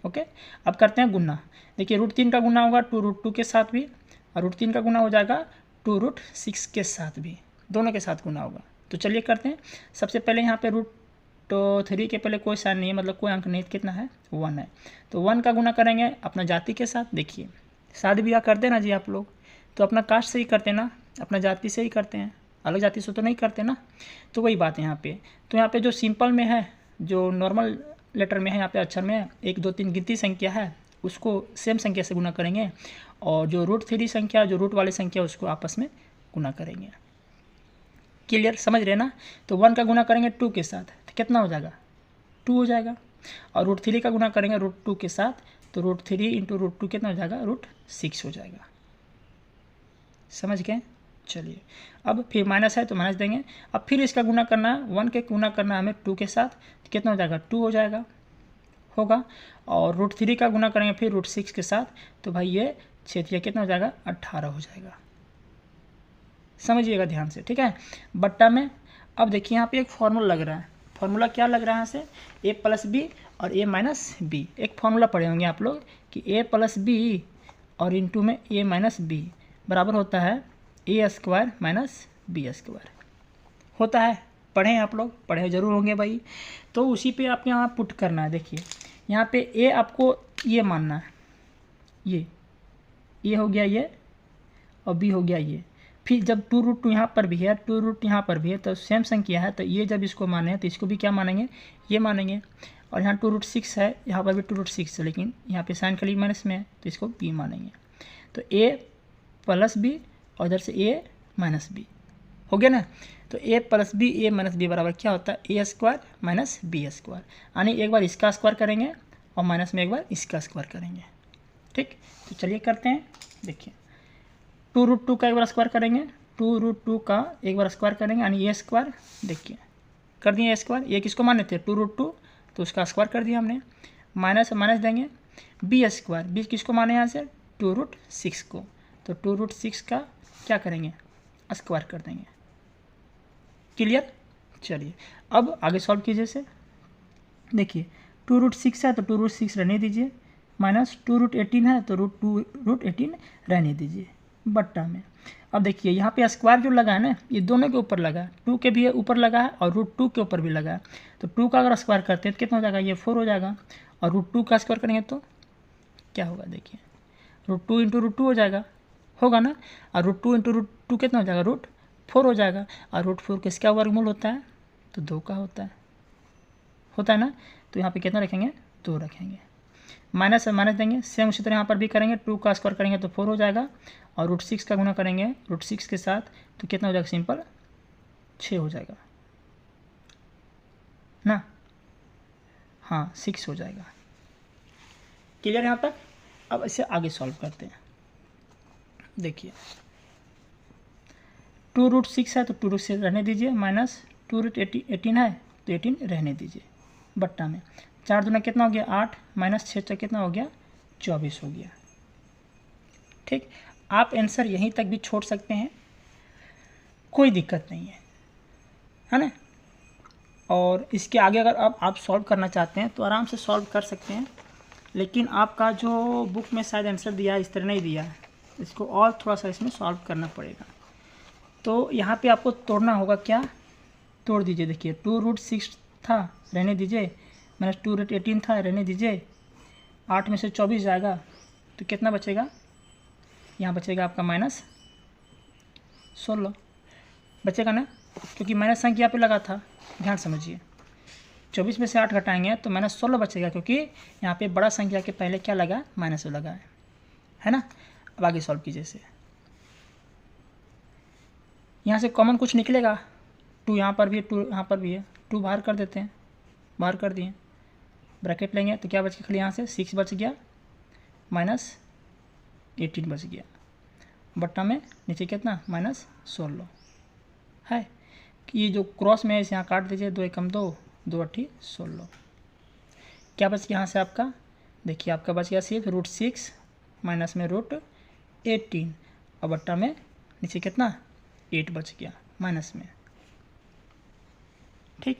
ओके, अब करते हैं गुना। देखिए √3 का गुना होगा 2√2 के साथ भी, और √3 का गुना हो जाएगा 2√6 के साथ भी, दोनों के साथ गुना होगा। तो चलिए करते हैं। सबसे पहले यहाँ पे √3 के पहले कोई साइन नहीं है, मतलब कोई अंक नहीं, कितना है 1 है। तो 1 का गुना करेंगे अपना जाति के साथ। देखिए शादी ब्याह करते ना जी आप लोग, तो अपना कास्ट से ही करते ना, अपना जाति से ही करते हैं, अलग जाति से तो नहीं करते ना। तो वही बात है यहाँ पे। तो यहाँ पे जो सिंपल में है, जो नॉर्मल लेटर में है, यहाँ पे अक्षर में है 1 2 3 गिनती संख्या है, उसको सेम संख्या से गुना करेंगे, और जो √3 संख्या, जो रूट वाली संख्या, उसको आपस में गुना करेंगे। क्लियर, समझ रहे ना। तो 1 का गुना करेंगे 2 के साथ, तो कितना हो जाएगा 2 हो जाएगा, और √3 का गुना करेंगे √2 के साथ, तो √3 इंटू √2 कितना हो जाएगा √6 हो जाएगा। समझ गए। चलिए अब फिर माइनस है तो माइनस देंगे। अब फिर इसका गुना करना है, 1 के गुना करना है हमें 2 के साथ, तो कितना हो जाएगा 2 हो जाएगा होगा, और √3 का गुना करेंगे फिर √6 के साथ, तो भाई ये क्षेत्रीय कितना हो जाएगा 18 हो जाएगा। समझिएगा ध्यान से, ठीक है। बट्टा में अब देखिए यहाँ पे एक फॉर्मूला लग रहा है। फॉर्मूला क्या लग रहा है से a+b और a-b। एक फॉर्मूला पढ़े होंगे आप लोग कि a+b और इंटू में a-b बराबर होता है a² - b² होता है। पढ़े हैं आप लोग, पढ़े जरूर होंगे भाई। तो उसी पे आप यहाँ पुट करना है। देखिए यहाँ पे a आपको ये मानना है, ये हो गया ये, और b हो गया ये। फिर जब 2√2 यहाँ पर भी है, 2 यहाँ पर भी है, तो सेम संख्या है, तो ये जब इसको माने हैं तो इसको भी क्या मानेंगे, ये मानेंगे। और यहाँ 2√6 है, यहाँ पर भी 2√6 है, लेकिन यहाँ पे साइन खाली माइनस में है, तो इसको b मानेंगे। तो a+b और इधर से a-b हो गया ना। तो a+b a-b बराबर क्या होता है a² - b², यानी एक बार इसका स्क्वायर करेंगे और माइनस में एक बार इसका स्क्वायर करेंगे। ठीक, तो चलिए करते हैं। देखिए 2√2 का एक बार स्क्वायर करेंगे, 2√2 का एक बार स्क्वायर करेंगे, यानी ये स्क्वायर। देखिए कर दिए स्क्वायर, ये किसको माने थे 2√2, तो उसका स्क्वायर कर दिया हमने, माइनस माइनस देंगे b², b किसको माने यहाँ से 2√6 को, तो 2√6 का क्या करेंगे स्क्वायर कर देंगे। क्लियर। चलिए अब आगे सॉल्व कीजिए से। देखिए 2√6 है तो 2√6 रहने दीजिए, माइनस 2√18 है तो √2√18 रहने दीजिए बट्टा में। अब देखिए यहाँ पे स्क्वायर जो लगा है ना, ये दोनों के ऊपर लगा है, 2 के भी ऊपर लगा है और √2 के ऊपर भी लगा है। तो 2 का अगर स्क्वायर करते हैं तो कितना हो जाएगा, ये 4 हो जाएगा, और √2 का स्क्वायर करेंगे तो क्या होगा, देखिए √2 इंटू √2 हो जाएगा, होगा ना, और √2 इंटू √2 कितना हो जाएगा √4 हो जाएगा, और √4 किसका वर्गमूल होता है, तो 2 का होता है ना। तो यहाँ पे कितना रखेंगे 2 रखेंगे, माइनस माइनस देंगे, सेम उसी तरह यहाँ पर भी करेंगे, 2 का स्क्वायर करेंगे तो 4 हो जाएगा, और √6 का गुना करेंगे √6 के साथ, तो कितना हो जाएगा सिंपल 6 हो जाएगा ना, हाँ 6 हो जाएगा। क्लियर यहाँ तक। अब इसे आगे सॉल्व करते हैं। देखिए 2√6 है तो 2√6 रहने दीजिए, माइनस 2√18 है तो 18 रहने दीजिए बट्टा में। 4 दूना कितना हो गया 8, माइनस 6 कितना हो गया 24 हो गया। ठीक, आप आंसर यहीं तक भी छोड़ सकते हैं, कोई दिक्कत नहीं है ना। और इसके आगे अगर आप सॉल्व करना चाहते हैं तो आराम से सॉल्व कर सकते हैं, लेकिन आपका जो बुक में शायद आंसर दिया है इस तरह नहीं दिया है, इसको और थोड़ा सा इसमें सॉल्व करना पड़ेगा। तो यहाँ पे आपको तोड़ना होगा, क्या तोड़ दीजिए। देखिए 2√6 था रहने दीजिए, माइनस 2√18 था रहने दीजिए, 8 में से 24 जाएगा तो कितना बचेगा, यहाँ बचेगा आपका -16 बचेगा ना, क्योंकि माइनस संख्या पे लगा था। ध्यान समझिए, 24 में से 8 घटाएंगे तो -16 बचेगा, क्योंकि यहाँ पे बड़ा संख्या के पहले क्या लगा माइनस लगा है ना। अब आगे सॉल्व कीजिए इसे। यहाँ से कॉमन कुछ निकलेगा, 2 यहाँ पर भी है, 2 यहाँ पर भी है, 2 बाहर कर देते हैं, बाहर कर दिए, ब्रैकेट लेंगे तो क्या बच गया, खाली यहाँ से 6 बच गया, -18 बच गया बट्टा में, नीचे कितना -16 है। कि ये जो क्रॉस में है इसे यहाँ काट दीजिए, 2 एकम 2, 2 अट्ठी 16, क्या बच गया यहाँ से आपका, देखिए आपका बच गया सिर्फ √6 माइनस में √18, और बट्टा में नीचे कितना 8 बच गया माइनस में। ठीक,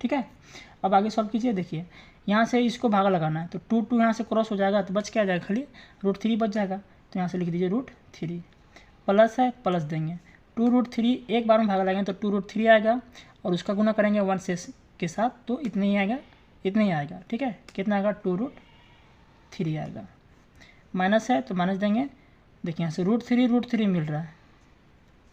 ठीक है। अब आगे सॉल्व कीजिए। देखिए यहाँ से इसको भागा लगाना है, तो 2 यहाँ से क्रॉस हो जाएगा, तो बच क्या जाएगा, खाली √3 बच जाएगा। तो यहाँ से लिख दीजिए √3, प्लस है प्लस देंगे 2√3, एक बार में भागा लगाएंगे तो 2√3 आएगा, और उसका गुना करेंगे 1 से के साथ, तो इतना ही आएगा, इतना ही आएगा। ठीक है, कितना आएगा, 2√3 आएगा। माइनस है तो माइनस देंगे। देखिए यहाँ से √3 मिल रहा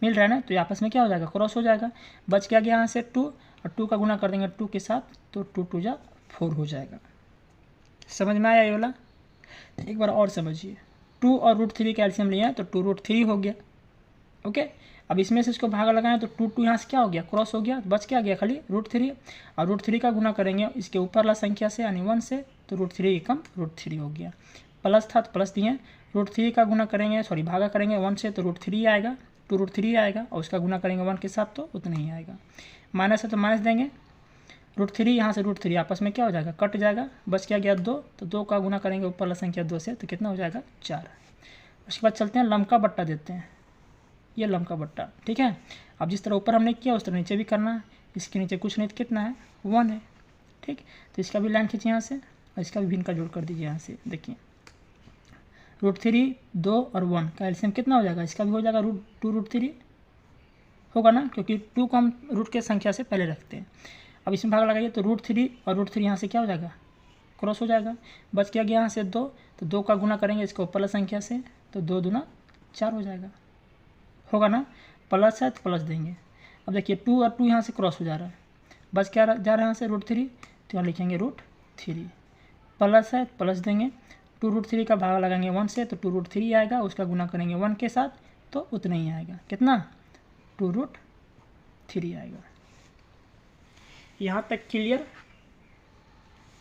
है ना, तो आपस में क्या हो जाएगा, क्रॉस हो जाएगा। बच क्या गया यहाँ से 2, और 2 का गुना कर देंगे 2 के साथ, तो 2 2 जा 4 हो जाएगा। समझ में आया ये वाला? एक बार और समझिए। 2 और √3 का एलसीएम लिया तो 2√3 हो गया। ओके, अब इसमें से इसको भागा लगाएं तो 2 यहाँ से क्या हो गया, क्रॉस हो गया, बच क्या गया, खाली √3, और √3 का गुना करेंगे इसके ऊपर वाला संख्या से यानी 1 से, तो √3 कम √3 हो गया। प्लस था तो प्लस दिए, √3 का गुना करेंगे, सॉरी भागा करेंगे 1 से, तो √3 आएगा, 2√3 आएगा, और उसका गुना करेंगे 1 के साथ, तो उतना ही आएगा। माइनस है तो माइनस देंगे, √3 यहाँ से √3 आपस में क्या हो जाएगा, कट जाएगा। बच क्या गया 2, तो 2 का गुना करेंगे ऊपर वाला संख्या 2 से, तो कितना हो जाएगा, 4। उसके बाद चलते हैं लम का बट्टा देते हैं, ये लम का बट्टा। ठीक है, अब जिस तरह ऊपर हमने किया उस तरह नीचे भी करना है। इसके नीचे कुछ नहीं, कितना है, 1 है। ठीक, तो इसका भी लाइन खींचिए यहाँ से, और इसका भी भिन्न का जोड़ कर दीजिए यहाँ से। देखिए √3, 2 और 1 का एलसीएम कितना हो जाएगा, इसका भी हो जाएगा 2√3 होगा ना, क्योंकि 2 को हम रूट के संख्या से पहले रखते हैं। अब इसमें भाग लगाइए तो √3 और √3 यहाँ से क्या हो जाएगा, क्रॉस हो जाएगा। बच क्या गया यहाँ से 2, तो 2 का गुना करेंगे इसके ऊपर संख्या से, तो 2 दूना 4 हो जाएगा, होगा ना। प्लस है तो प्लस देंगे। अब देखिए 2 और 2 यहाँ से क्रॉस हो जा रहा है, बच क्या जा रहा है यहाँ से √3, तो यहाँ लिखेंगे √3, प्लस है प्लस देंगे, 2√3 का भाग लगाएंगे 1 से, तो 2√3 आएगा, उसका गुना करेंगे 1 के साथ, तो उतना ही आएगा, कितना, 2√3 आएगा। यहाँ तक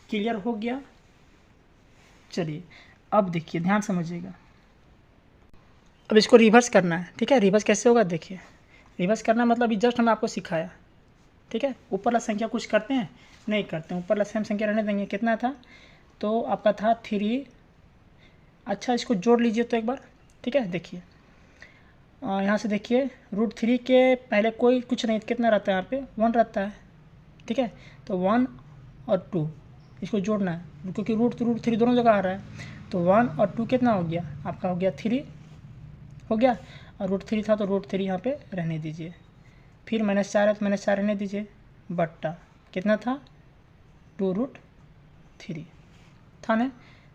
क्लियर हो गया। चलिए अब देखिए, ध्यान समझिएगा। अब इसको रिवर्स करना है। ठीक है, रिवर्स कैसे होगा, देखिए रिवर्स करना मतलब अभी जस्ट हमने आपको सिखाया। ठीक है, ऊपर वाला संख्या कुछ करते हैं, नहीं करते हैं, ऊपर वाला सेम संख्या रहने देंगे। कितना था, तो आपका था 3। अच्छा इसको जोड़ लीजिए तो एक बार। ठीक है, देखिए यहाँ से देखिए √3 के पहले कोई कुछ नहीं, कितना रहता है यहाँ पे, 1 रहता है। ठीक है, तो 1 और 2 इसको जोड़ना है, क्योंकि √3 दोनों जगह आ रहा है, तो 1 और 2 कितना हो गया, आपका हो गया 3 हो गया, और √3 था तो √3 यहाँ पे रहने दीजिए। फिर -4 है तो -4 रहने दीजिए, बट्टा कितना था, 2√3 था ना।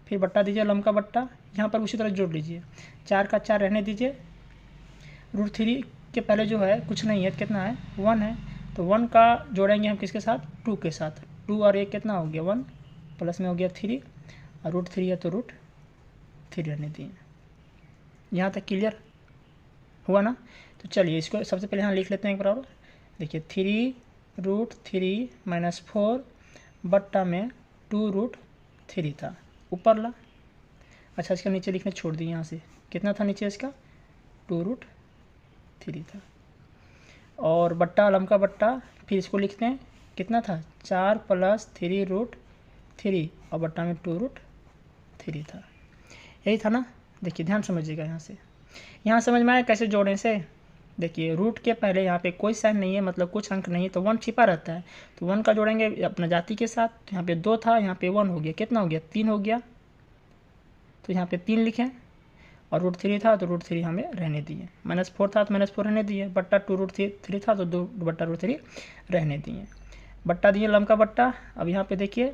फिर बट्टा दीजिए, लम का बट्टा, यहाँ पर उसी तरह जोड़ लीजिए, 4 का 4 रहने दीजिए। √3 के पहले जो है कुछ नहीं है, कितना है, 1 है, तो 1 का जोड़ेंगे हम किसके साथ, 2 के साथ। 2 और 1 कितना हो गया, 1, प्लस में हो गया 3, और √3 है तो √3 रहने दिए। यहाँ तक क्लियर हुआ ना। तो चलिए इसको सबसे पहले यहाँ लिख लेते हैं एक बार और। देखिए 3√3 - 4 बट्टा में 2√3 था ऊपर ला। अच्छा इसका नीचे लिखने छोड़ दिए, यहाँ से कितना था नीचे इसका, 2√3 था, और बट्टा लम का बट्टा, फिर इसको लिखते हैं कितना था, 4 + 3√3, और बट्टा में 2√3 था, यही था ना। देखिए ध्यान समझिएगा, यहाँ समझ में आया कैसे जोड़ने से। देखिए रूट के पहले यहाँ पे कोई साइन नहीं है, मतलब कुछ अंक नहीं है, तो 1 छिपा रहता है, तो 1 का जोड़ेंगे अपना जाति के साथ। तो यहाँ पे 2 था, यहाँ पे 1 हो गया, कितना हो गया, 3 हो गया, तो यहाँ पे 3 लिखें, और √3 था तो √3 हमें रहने दिए, -4 था तो -4 रहने दिए, बट्टा 2√3 था तो 2 बट्टा √3 रहने दिए, बट्टा दिए लम का बट्टा। अब यहाँ पे देखिए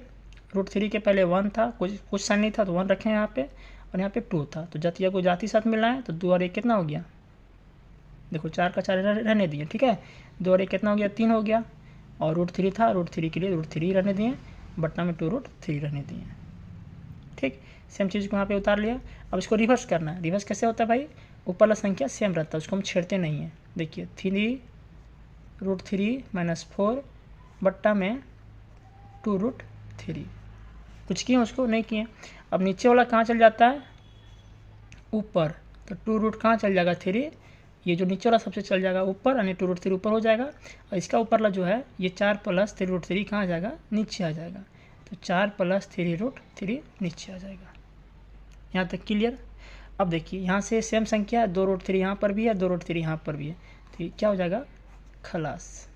√3 के पहले 1 था, कुछ साइन नहीं था, तो 1 रखें यहाँ पे, और यहाँ पे 2 था, तो जातिया को जाति साथ मिला है, तो 2 और 1 कितना हो गया, देखो 4 का 4 रहने दिए। ठीक है, 2 और 1 कितना हो गया, 3 हो गया, और √3 था, √3 के लिए √3 रहने दिए, बट्टा में 2√3 रहने दिए। ठीक, सेम चीज़ को यहाँ पे उतार लिया। अब इसको रिवर्स करना है। रिवर्स कैसे होता है भाई, ऊपर वाला संख्या सेम रहता है, उसको हम छेड़ते नहीं हैं। देखिए 3√3 - 4 बट्टा में 2√3, कुछ किए उसको नहीं किए। अब नीचे वाला कहाँ चल जाता है, ऊपर, तो 2 कहाँ चल जाएगा, 3, ये जो नीचे वाला सबसे चल जाएगा ऊपर, यानी 2√3 ऊपर हो जाएगा, और इसका ऊपर वाला जो है ये 4 + 3√3 कहाँ आ जाएगा, नीचे आ जाएगा, तो 4 + 3√3 नीचे आ जाएगा। यहाँ तक क्लियर। अब देखिए यहाँ से सेम संख्या 2√3 यहाँ पर भी है, 2√3 यहाँ पर भी है, तो क्या हो जाएगा, खलास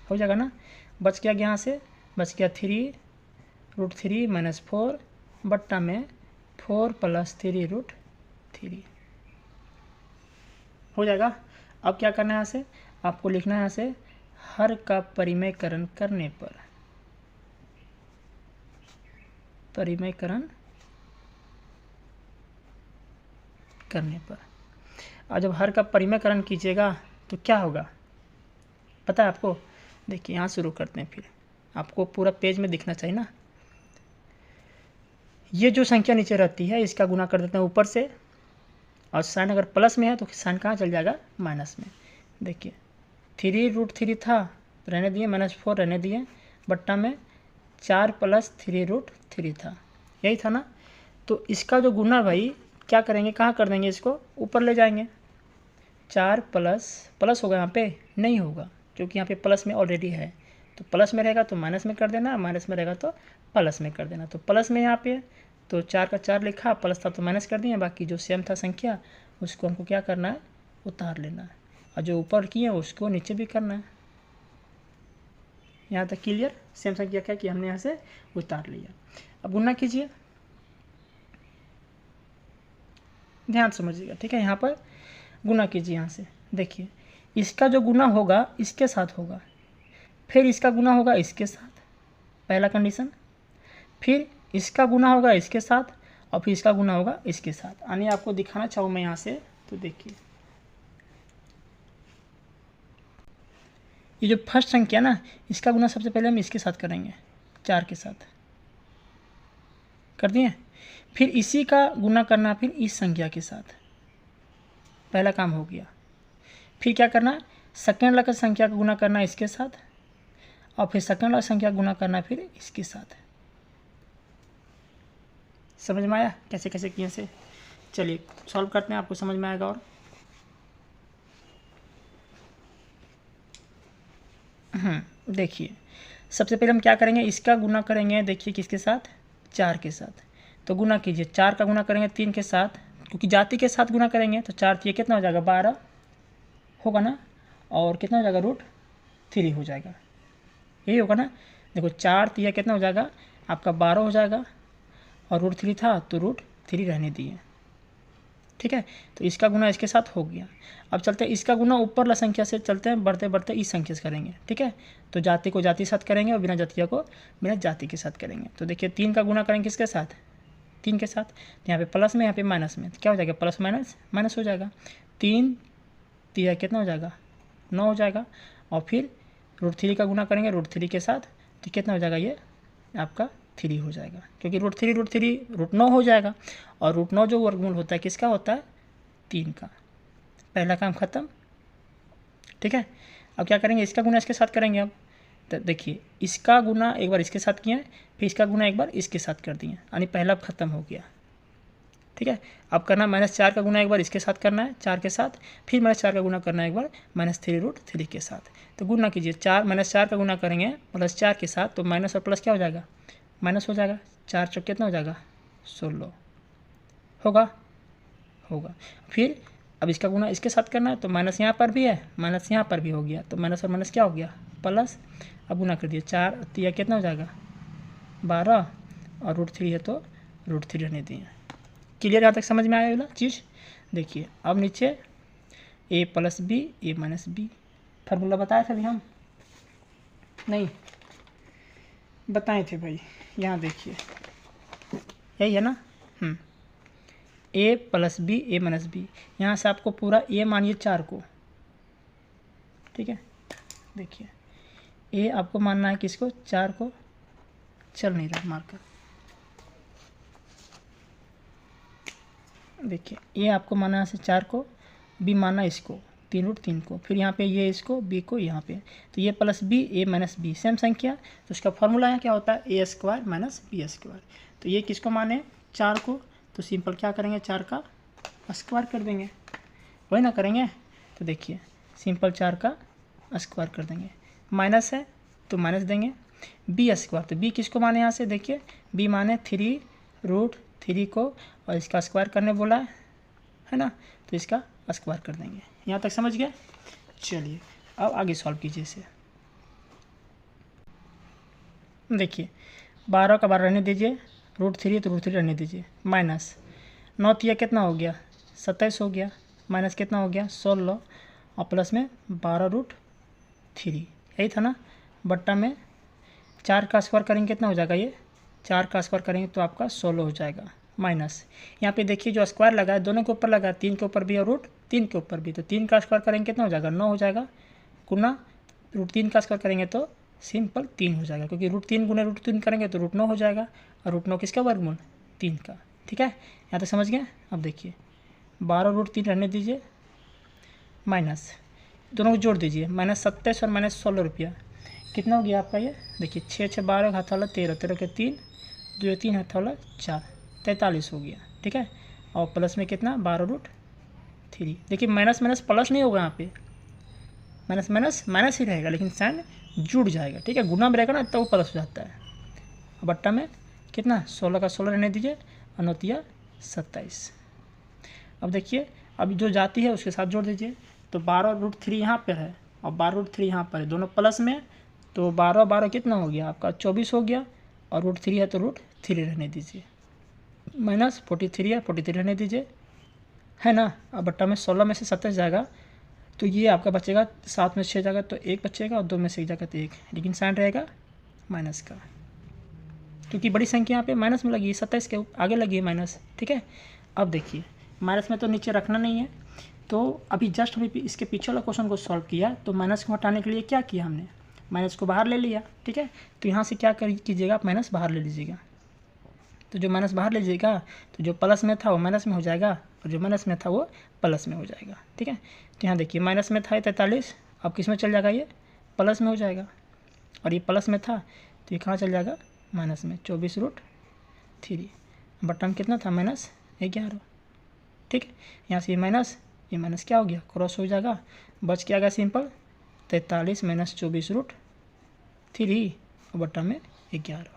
हो जाएगा ना। बच गया यहाँ से, बच गया 3√3 माइनस 4 बट्टा में 4 प्लस 3√3 हो जाएगा। अब क्या करना है यहाँ से, आपको लिखना है यहाँ से हर का परिमेयकरण करने पर, परिमेयकरण करने पर। और जब हर का परिमेयकरण कीजिएगा तो क्या होगा पता है आपको? देखिए यहाँ शुरू करते हैं, फिर आपको पूरा पेज में दिखना चाहिए ना। ये जो संख्या नीचे रहती है इसका गुना कर देते हैं ऊपर से, और साइन अगर प्लस में है तो साइन कहाँ चल जाएगा? माइनस में। देखिए 3√3 था रहने दिए, -4 रहने दिए, बट्टा में 4 प्लस 3√3 था, यही था ना। तो इसका जो गुना भाई क्या करेंगे, कहाँ कर देंगे, इसको ऊपर ले जाएंगे। 4 प्लस होगा, यहाँ पे नहीं होगा क्योंकि यहाँ पे प्लस में ऑलरेडी है। तो प्लस में रहेगा तो माइनस में कर देना, माइनस में रहेगा तो प्लस में कर देना। तो प्लस में यहाँ पे तो 4 का 4 लिखा, प्लस था तो माइनस कर दिए, बाकी जो सेम था संख्या उसको हमको क्या करना है, उतार लेना है। और जो ऊपर किए उसको नीचे भी करना है। यहाँ तक क्लियर? सेम संख्या क्या कि हमने यहाँ से उतार लिया। अब गुना कीजिए, ध्यान समझिएगा, ठीक है। यहाँ पर गुना कीजिए, यहाँ से देखिए इसका जो गुना होगा इसके साथ होगा, फिर इसका गुना होगा इसके साथ, पहला कंडीशन, फिर इसका गुना होगा इसके साथ, और फिर इसका गुना होगा इसके साथ। यानी आपको दिखाना चाहूँ मैं यहाँ से, तो देखिए ये जो फर्स्ट संख्या ना, इसका गुना सबसे पहले हम इसके साथ करेंगे, 4 के साथ कर दिए, फिर इसी का गुना करना फिर इस संख्या के साथ, पहला काम हो गया। फिर क्या करना, सेकेंड वाला संख्या का गुना करना इसके साथ, और फिर सेकेंड वाला संख्या गुना करना फिर इसके साथ। समझ में आया कैसे कैसे किए से? चलिए सॉल्व करते हैं, आपको समझ में आएगा। और देखिए सबसे पहले हम क्या करेंगे, इसका गुना करेंगे, देखिए किसके साथ, 4 के साथ। तो गुना कीजिए, 4 का गुना करेंगे 3 के साथ, क्योंकि जाति के साथ गुना करेंगे तो 4 ये कितना हो जाएगा, 12 होगा ना, और कितना हो जाएगा, √3 हो जाएगा, यही होगा ना। देखो 4 ये कितना हो जाएगा आपका, 12 हो जाएगा, और √3 था तो √3 रहने दिए, ठीक है। तो इसका गुना इसके साथ हो गया। अब चलते हैं इसका गुना ऊपर वाला संख्या से, चलते हैं बढ़ते बढ़ते इस संख्या से करेंगे, ठीक है। तो जाति को जाति के साथ करेंगे और बिना जातिया को बिना जाति के साथ करेंगे। तो देखिए 3 का गुना करेंगे किसके साथ, 3 के साथ, तो यहाँ पे प्लस में, यहाँ पे माइनस में, तो क्या हो जाएगा, प्लस माइनस माइनस हो जाएगा। 3 3 कितना हो जाएगा, 9 हो जाएगा, और फिर √3 का गुना करेंगे √3 के साथ, तो कितना हो जाएगा, ये आपका 3 हो जाएगा, क्योंकि √3 √9 हो जाएगा, और √9 जो वर्गमूल होता है किसका होता है, 3 का। पहला काम खत्म, ठीक है। अब क्या करेंगे, इसका गुना इसके साथ करेंगे। अब तो देखिए इसका गुना एक बार इसके साथ किए, फिर इसका गुना एक बार इसके साथ कर दिए, यानी पहला खत्म हो गया, ठीक है। अब करना -4 का गुना एक बार इसके साथ करना है 4 के साथ, फिर -4 का गुना करना है एक बार -3√3 के साथ। तो गुना कीजिए, -4 का गुना करेंगे +4 के साथ, तो माइनस और प्लस क्या हो जाएगा, माइनस हो जाएगा। 4 चौक कितना हो जाएगा, 16 होगा। फिर अब इसका गुना इसके साथ करना है, तो माइनस यहाँ पर भी है, माइनस यहाँ पर भी हो गया, तो माइनस और माइनस क्या हो गया, प्लस। अब गुना कर दिए, 4 3 कितना हो जाएगा, 12, और √3 है तो √3 रहने दिए। क्लियर, यहाँ तक समझ में आया वाला चीज़? देखिए अब नीचे a + b a - b formula बताए थे अभी हम, नहीं बताए थे भाई, यहाँ देखिए यही है ना, a + b a - b। यहाँ से आपको पूरा a मानिए 4 को, ठीक है। देखिए a आपको मानना है किसको, 4 को, चल नहीं रहा मार्कर। देखिए a आपको मानना है 4 को, b मानना इसको 3√3 को, फिर यहाँ पे ये इसको b को यहाँ पे, तो ये + b a - b सेम संख्या, तो उसका फॉर्मूला यहाँ क्या होता है, a² - b²। तो ये किसको माने, 4 को, तो सिंपल क्या करेंगे, 4 का स्क्वायर कर देंगे, वही ना करेंगे। तो देखिए सिंपल 4 का स्क्वायर कर देंगे, माइनस है तो माइनस देंगे, b², तो b किसको माने यहाँ से, देखिए b माने 3√3 को, और इसका स्क्वायर करने बोला है ना, तो इसका स्क्वायर कर देंगे। यहाँ तक समझ गए? चलिए अब आगे सॉल्व कीजिए इसे। देखिए 12 का 12 रहने दीजिए, √3 तो √3 रहने दीजिए, माइनस 9 तिया कितना हो गया 27 हो गया, माइनस कितना हो गया 16 और प्लस में 12√3, यही था ना। बट्टा में 4 का स्क्वायर करेंगे कितना हो जाएगा, ये 4 का स्क्वायर करेंगे तो आपका 16 हो जाएगा, माइनस यहाँ पे देखिए जो स्क्वायर लगा है दोनों के ऊपर लगा है, 3 के ऊपर भी और √3 के ऊपर भी, तो 3 का स्क्वायर करेंगे कितना हो जाएगा 9 हो जाएगा, गुना √3 का स्क्वायर करेंगे तो सिंपल 3 हो जाएगा, क्योंकि √3 गुना √3 करेंगे तो √9 हो जाएगा, और √9 किसका वर्गमूल 3 का। ठीक है, यहाँ तक समझ गए। अब देखिए 12√3 रहने दीजिए, माइनस दोनों को जोड़ दीजिए, -27 और -16 रुपया कितना हो गया आपका ये, देखिए 6 6 12 हाथ वाला 13, 13 के 3 2 3 हाथ वाला 4, 43 हो गया। ठीक है, और प्लस में कितना 12√3, देखिए माइनस माइनस प्लस नहीं होगा, यहाँ पे माइनस माइनस माइनस ही रहेगा, लेकिन साइन जुड़ जाएगा। ठीक है, गुना में रहेगा ना तो वो प्लस हो जाता है। बट्टा में कितना 16 का 16 रहने दीजिए, और 9 तिया 27। अब देखिए अब जो जाती है उसके साथ जोड़ दीजिए, तो 12√3 यहाँ पर है और 12√3 यहाँ पर है, दोनों प्लस में, तो 12 12 कितना हो गया आपका 24 हो गया, और √3 है तो √3 रहने दीजिए, माइनस 43 है 43 रहने दीजिए, है ना। अब बट्टा में 16 में से 27 जाएगा तो ये आपका बचेगा, 7 में 6 जाएगा तो 1 बचेगा, और 2 में से 1 जाएगा तो 1, लेकिन साइन रहेगा माइनस का, क्योंकि बड़ी संख्या यहाँ पे माइनस में लगी है, 27 के आगे लगी है माइनस। ठीक है, अब देखिए माइनस में तो नीचे रखना नहीं है, तो अभी जस्ट अभी इसके पीछे वाला क्वेश्चन को सॉल्व किया, तो माइनस को हटाने के लिए क्या किया हमने, माइनस को बाहर ले लिया। ठीक है, तो यहाँ से क्या कीजिएगा आप माइनस बाहर ले लीजिएगा, तो जो माइनस बाहर ले लीजिएगा तो जो प्लस में था वो माइनस में हो जाएगा, और जो माइनस में था वो प्लस में हो जाएगा। ठीक है, तो यहाँ देखिए माइनस में था 43, अब किस में चल जाएगा, ये प्लस में हो जाएगा, और ये प्लस में था तो ये कहाँ चल जाएगा माइनस में, 24√3, बट्टा में कितना था -11। ठीक है, यहाँ से ये माइनस क्या हो गया क्रॉस हो जाएगा, बच के आ गया सिंपल 43 - 24√3, और बट्टा में 11।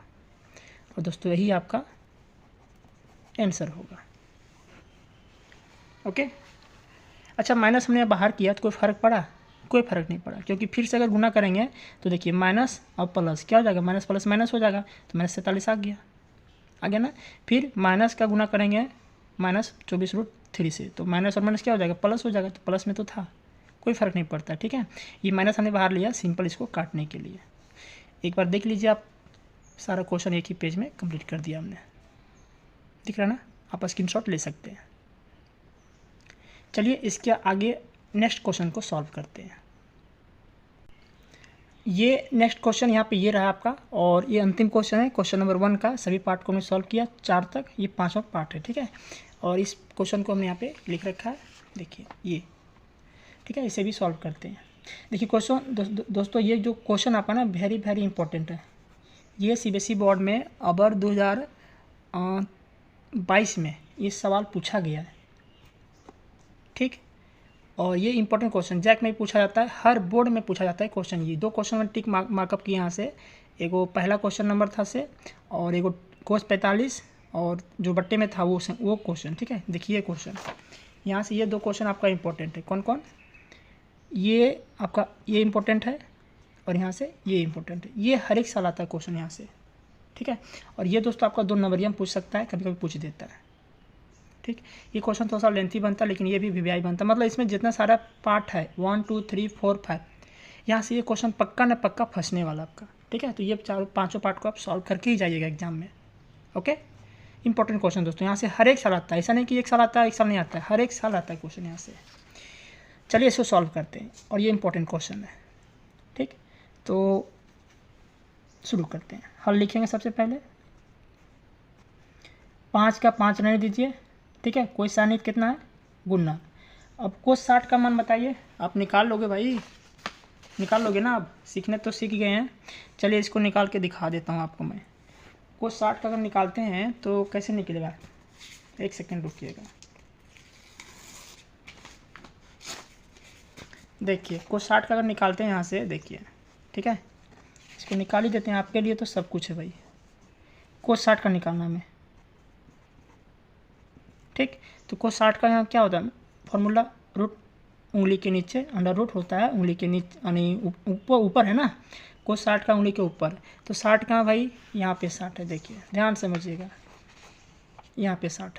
और दोस्तों यही आपका आंसर होगा। ओके, अच्छा माइनस हमने बाहर किया तो कोई फ़र्क पड़ा, कोई फ़र्क नहीं पड़ा, क्योंकि फिर से अगर गुना करेंगे तो देखिए माइनस और प्लस क्या हो जाएगा, माइनस प्लस माइनस हो जाएगा, तो -47 आ गया ना। फिर माइनस का गुना करेंगे -24√3 से, तो माइनस और माइनस क्या हो जाएगा प्लस हो जाएगा, तो प्लस में तो था, कोई फ़र्क नहीं पड़ता। ठीक है, ये माइनस हमने बाहर लिया सिंपल इसको काटने के लिए। एक बार देख लीजिए आप, सारा क्वेश्चन एक ही पेज में कंप्लीट कर दिया हमने, दिख रहा ना, आप स्क्रीनशॉट ले सकते हैं। चलिए इसके आगे नेक्स्ट क्वेश्चन को सॉल्व करते हैं। ये नेक्स्ट क्वेश्चन यहाँ पे ये रहा आपका, और ये अंतिम क्वेश्चन है, क्वेश्चन नंबर 1 का। सभी पार्ट को हमने सॉल्व किया 4 तक, ये 5वां पार्ट है। ठीक है, और इस क्वेश्चन को हमने यहाँ पे लिख रखा है, देखिए ये। ठीक है, इसे भी सॉल्व करते हैं। देखिए क्वेश्चन दोस्तों ये जो क्वेश्चन आपका ना वेरी इंपॉर्टेंट है, ये CBSE बोर्ड में अबर 2022 में ये सवाल पूछा गया है। ठीक, और ये इंपॉर्टेंट क्वेश्चन जैक में पूछा जाता है, हर बोर्ड में पूछा जाता है क्वेश्चन। ये 2 क्वेश्चन में टिक मार्कअप किए यहाँ से, एगो पहला क्वेश्चन नंबर था से, और एगो कोस 45, और जो बट्टे में था वो क्वेश्चन। ठीक है, देखिए क्वेश्चन यहाँ से, ये 2 क्वेश्चन आपका इंपॉर्टेंट है। कौन कौन, ये आपका ये इंपॉर्टेंट है, और यहाँ से ये इंपॉर्टेंट है, ये हर एक साल आता है क्वेश्चन यहाँ से। ठीक है, और ये दोस्तों आपका 2 नंबरिया में पूछ सकता है, कभी कभी पूछ देता है। ठीक, ये क्वेश्चन थोड़ा सा लेंथी बनता है, लेकिन ये भी VVI बनता है, मतलब इसमें जितना सारा पार्ट है 1 2 3 4 5, यहाँ से ये क्वेश्चन पक्का न पक्का फंसने वाला आपका। ठीक है, तो ये 4-5 पार्ट को आप सॉल्व करके ही जाइएगा एग्जाम में। ओके, इंपॉर्टेंट क्वेश्चन दोस्तों, यहाँ से हर एक साल आता है, ऐसा नहीं कि एक साल आता है एक साल नहीं आता है, हर एक साल आता है क्वेश्चन यहाँ से। चलिए इसको सॉल्व करते हैं, और ये इंपॉर्टेंट क्वेश्चन है। ठीक, तो शुरू करते हैं। हल लिखेंगे सबसे पहले, 5 का 5 रहने दीजिए। ठीक है, कोई सानित कितना है गुना। अब कोस 60 का मान बताइए, आप निकाल लोगे भाई, निकाल लोगे ना, आप सीखने तो सीख गए हैं। चलिए इसको निकाल के दिखा देता हूँ आपको मैं। कोस 60 का अगर निकालते हैं तो कैसे निकलेगा, एक सेकेंड रुकिएगा। देखिए कोस 60 का अगर निकालते हैं यहाँ से, देखिए। ठीक है, इसको निकाल ही देते हैं, आपके लिए तो सब कुछ है भाई। कोस 60 का निकालना हमें। ठीक, तो कोस 60 का यहाँ क्या होता है फॉर्मूला, रूट उंगली के नीचे अंडर रूट होता है, उंगली के नीचे यानी ऊपर है ना, कोस 60 का उंगली के ऊपर। तो 60 कहाँ भाई, यहाँ पे 60 है, देखिए ध्यान समझिएगा, यहाँ पे 60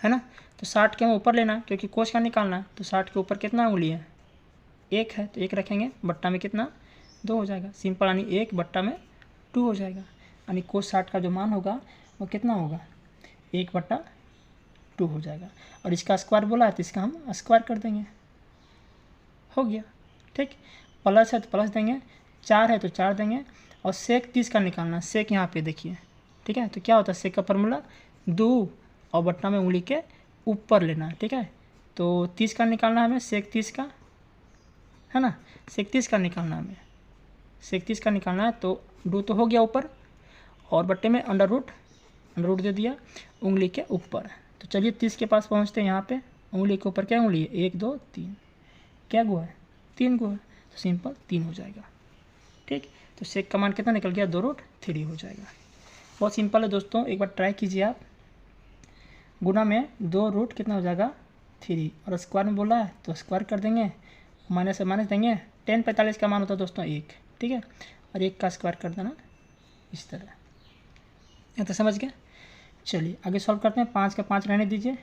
है ना। तो 60 के हमें ऊपर लेना है क्योंकि कोस का निकालना है। तो 60 के ऊपर कितना उंगली है, 1 है, तो 1 रखेंगे, बट्टा में कितना 2 हो जाएगा। सिंपल, यानी 1 बट्टा में 2 हो जाएगा। यानी कोस 60 का जो मान होगा वो कितना होगा, 1/2 हो जाएगा। और इसका स्क्वायर बोला है तो इसका हम स्क्वायर कर देंगे, हो गया। ठीक, प्लस है तो प्लस देंगे, 4 है तो 4 देंगे। और सेक 30 का निकालना, सेक यहाँ पे देखिए, ठीक है। तो क्या होता है सेक का फॉर्मूला, 2 और बट्टा में उंगली के ऊपर लेना है, ठीक है। तो 30 का निकालना है हमें, सेक 30 का, है ना, सेक 30 का निकालना है हमें, सेक 30 का निकालना है। तो 2 तो हो गया ऊपर, और बट्टे में अंडर रूट दे दिया उंगली के ऊपर। तो चलिए 30 के पास पहुँचते हैं। यहाँ पे उंगली के ऊपर क्या उंगली है, 1 2 3, क्या गो है, 3 गो है। तो सिंपल 3 हो जाएगा। ठीक, तो सेक का मान कितना निकल गया, 2√3 हो जाएगा। बहुत सिंपल है दोस्तों, एक बार ट्राई कीजिए आप। गुना में 2 कितना हो जाएगा, 3, और स्क्वायर में बोला है तो स्क्वायर कर देंगे, माइनस से माइनस देंगे। 10 45 का मान होता है दोस्तों 1, ठीक है। और 1 का स्क्वायर कर देना इस तरह, ये तो समझ गए। चलिए आगे सॉल्व करते हैं। 5 का 5 रहने दीजिए,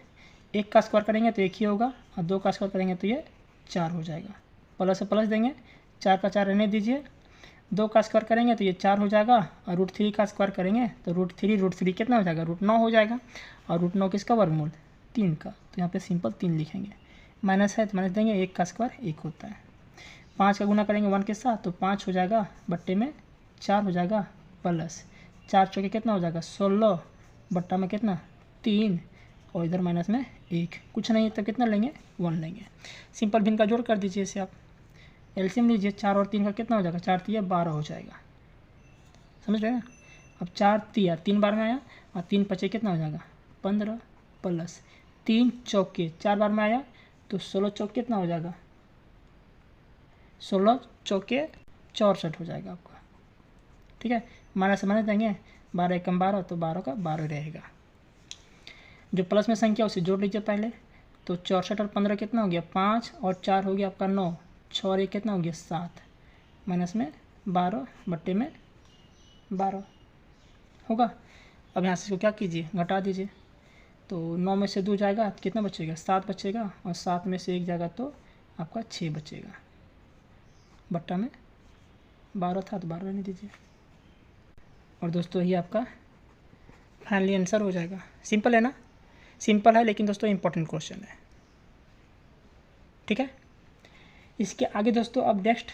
1 का स्क्वायर करेंगे तो 1 ही होगा, और 2 का स्क्वायर करेंगे तो ये 4 हो जाएगा। प्लस से प्लस देंगे, 4 का 4 रहने दीजिए, 2 का स्क्वायर करेंगे तो ये 4 हो जाएगा, और √3 का स्क्वायर करेंगे तो √3 कितना हो जाएगा, √9 हो जाएगा। और √9 किसका वर्गमूल, 3 का। तो यहाँ पे सिंपल 3 लिखेंगे, माइनस है तो माइनस देंगे, 1 का स्क्वायर 1 होता है। 5 का गुना करेंगे 1 के साथ तो 5 हो जाएगा, बट्टे में 4 हो जाएगा, प्लस 4 चौके कितना हो जाएगा, 16, बट्टा में कितना 3, और इधर माइनस में 1, कुछ नहीं है तो कितना लेंगे, 1 लेंगे। सिंपल भिन्न का जोड़ कर दीजिए इसे आप, एलसीएम लीजिए, 4 और 3 का कितना हो जाएगा, 4 3 12 हो जाएगा, समझ रहे हैं। अब 4 3 बार में आया, और 3 5 कितना हो जाएगा, 15, प्लस 3 चौके 4 बार में आया तो 16 चौके कितना हो जाएगा, 16 चौके 64 हो जाएगा आपका, ठीक है। माइनस से माइनस देंगे, 12 1 12, तो 12 का 12 रहेगा। जो प्लस में संख्या उसे जोड़ लीजिए पहले। तो 64 और 15 कितना हो गया, 5, और 4 हो गया आपका 9, 6 और 1 कितना हो गया, 7, माइनस में 12, बट्टे में 12 होगा। अब यहाँ से इसको क्या कीजिए, घटा दीजिए। तो 9 में से 2 जाएगा तो कितना बचेगा, 7 बचेगा, और 7 में से 1 जाएगा तो आपका 6 बचेगा, बट्टा में 12 था तो 12 रहने दीजिए। और दोस्तों ये आपका फाइनली आंसर हो जाएगा। सिंपल है ना, सिंपल है लेकिन दोस्तों इंपॉर्टेंट क्वेश्चन है, ठीक है। इसके आगे दोस्तों अब नेक्स्ट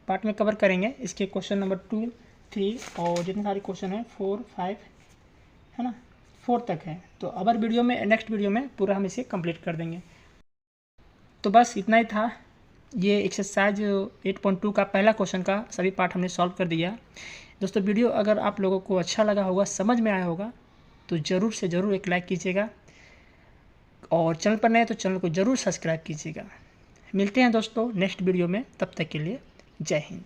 पार्ट में कवर करेंगे इसके क्वेश्चन नंबर 2 3 और जितने सारे क्वेश्चन हैं 4 5 है ना, 4 तक है। तो अबर वीडियो में, नेक्स्ट वीडियो में पूरा हम इसे कंप्लीट कर देंगे। तो बस इतना ही था, ये एक्सरसाइज 8.2 का पहला क्वेश्चन का सभी पार्ट हमने सॉल्व कर दिया। दोस्तों वीडियो अगर आप लोगों को अच्छा लगा होगा, समझ में आया होगा, तो ज़रूर से ज़रूर एक लाइक कीजिएगा, और चैनल पर नए तो चैनल को ज़रूर सब्सक्राइब कीजिएगा। मिलते हैं दोस्तों नेक्स्ट वीडियो में, तब तक के लिए जय हिंद।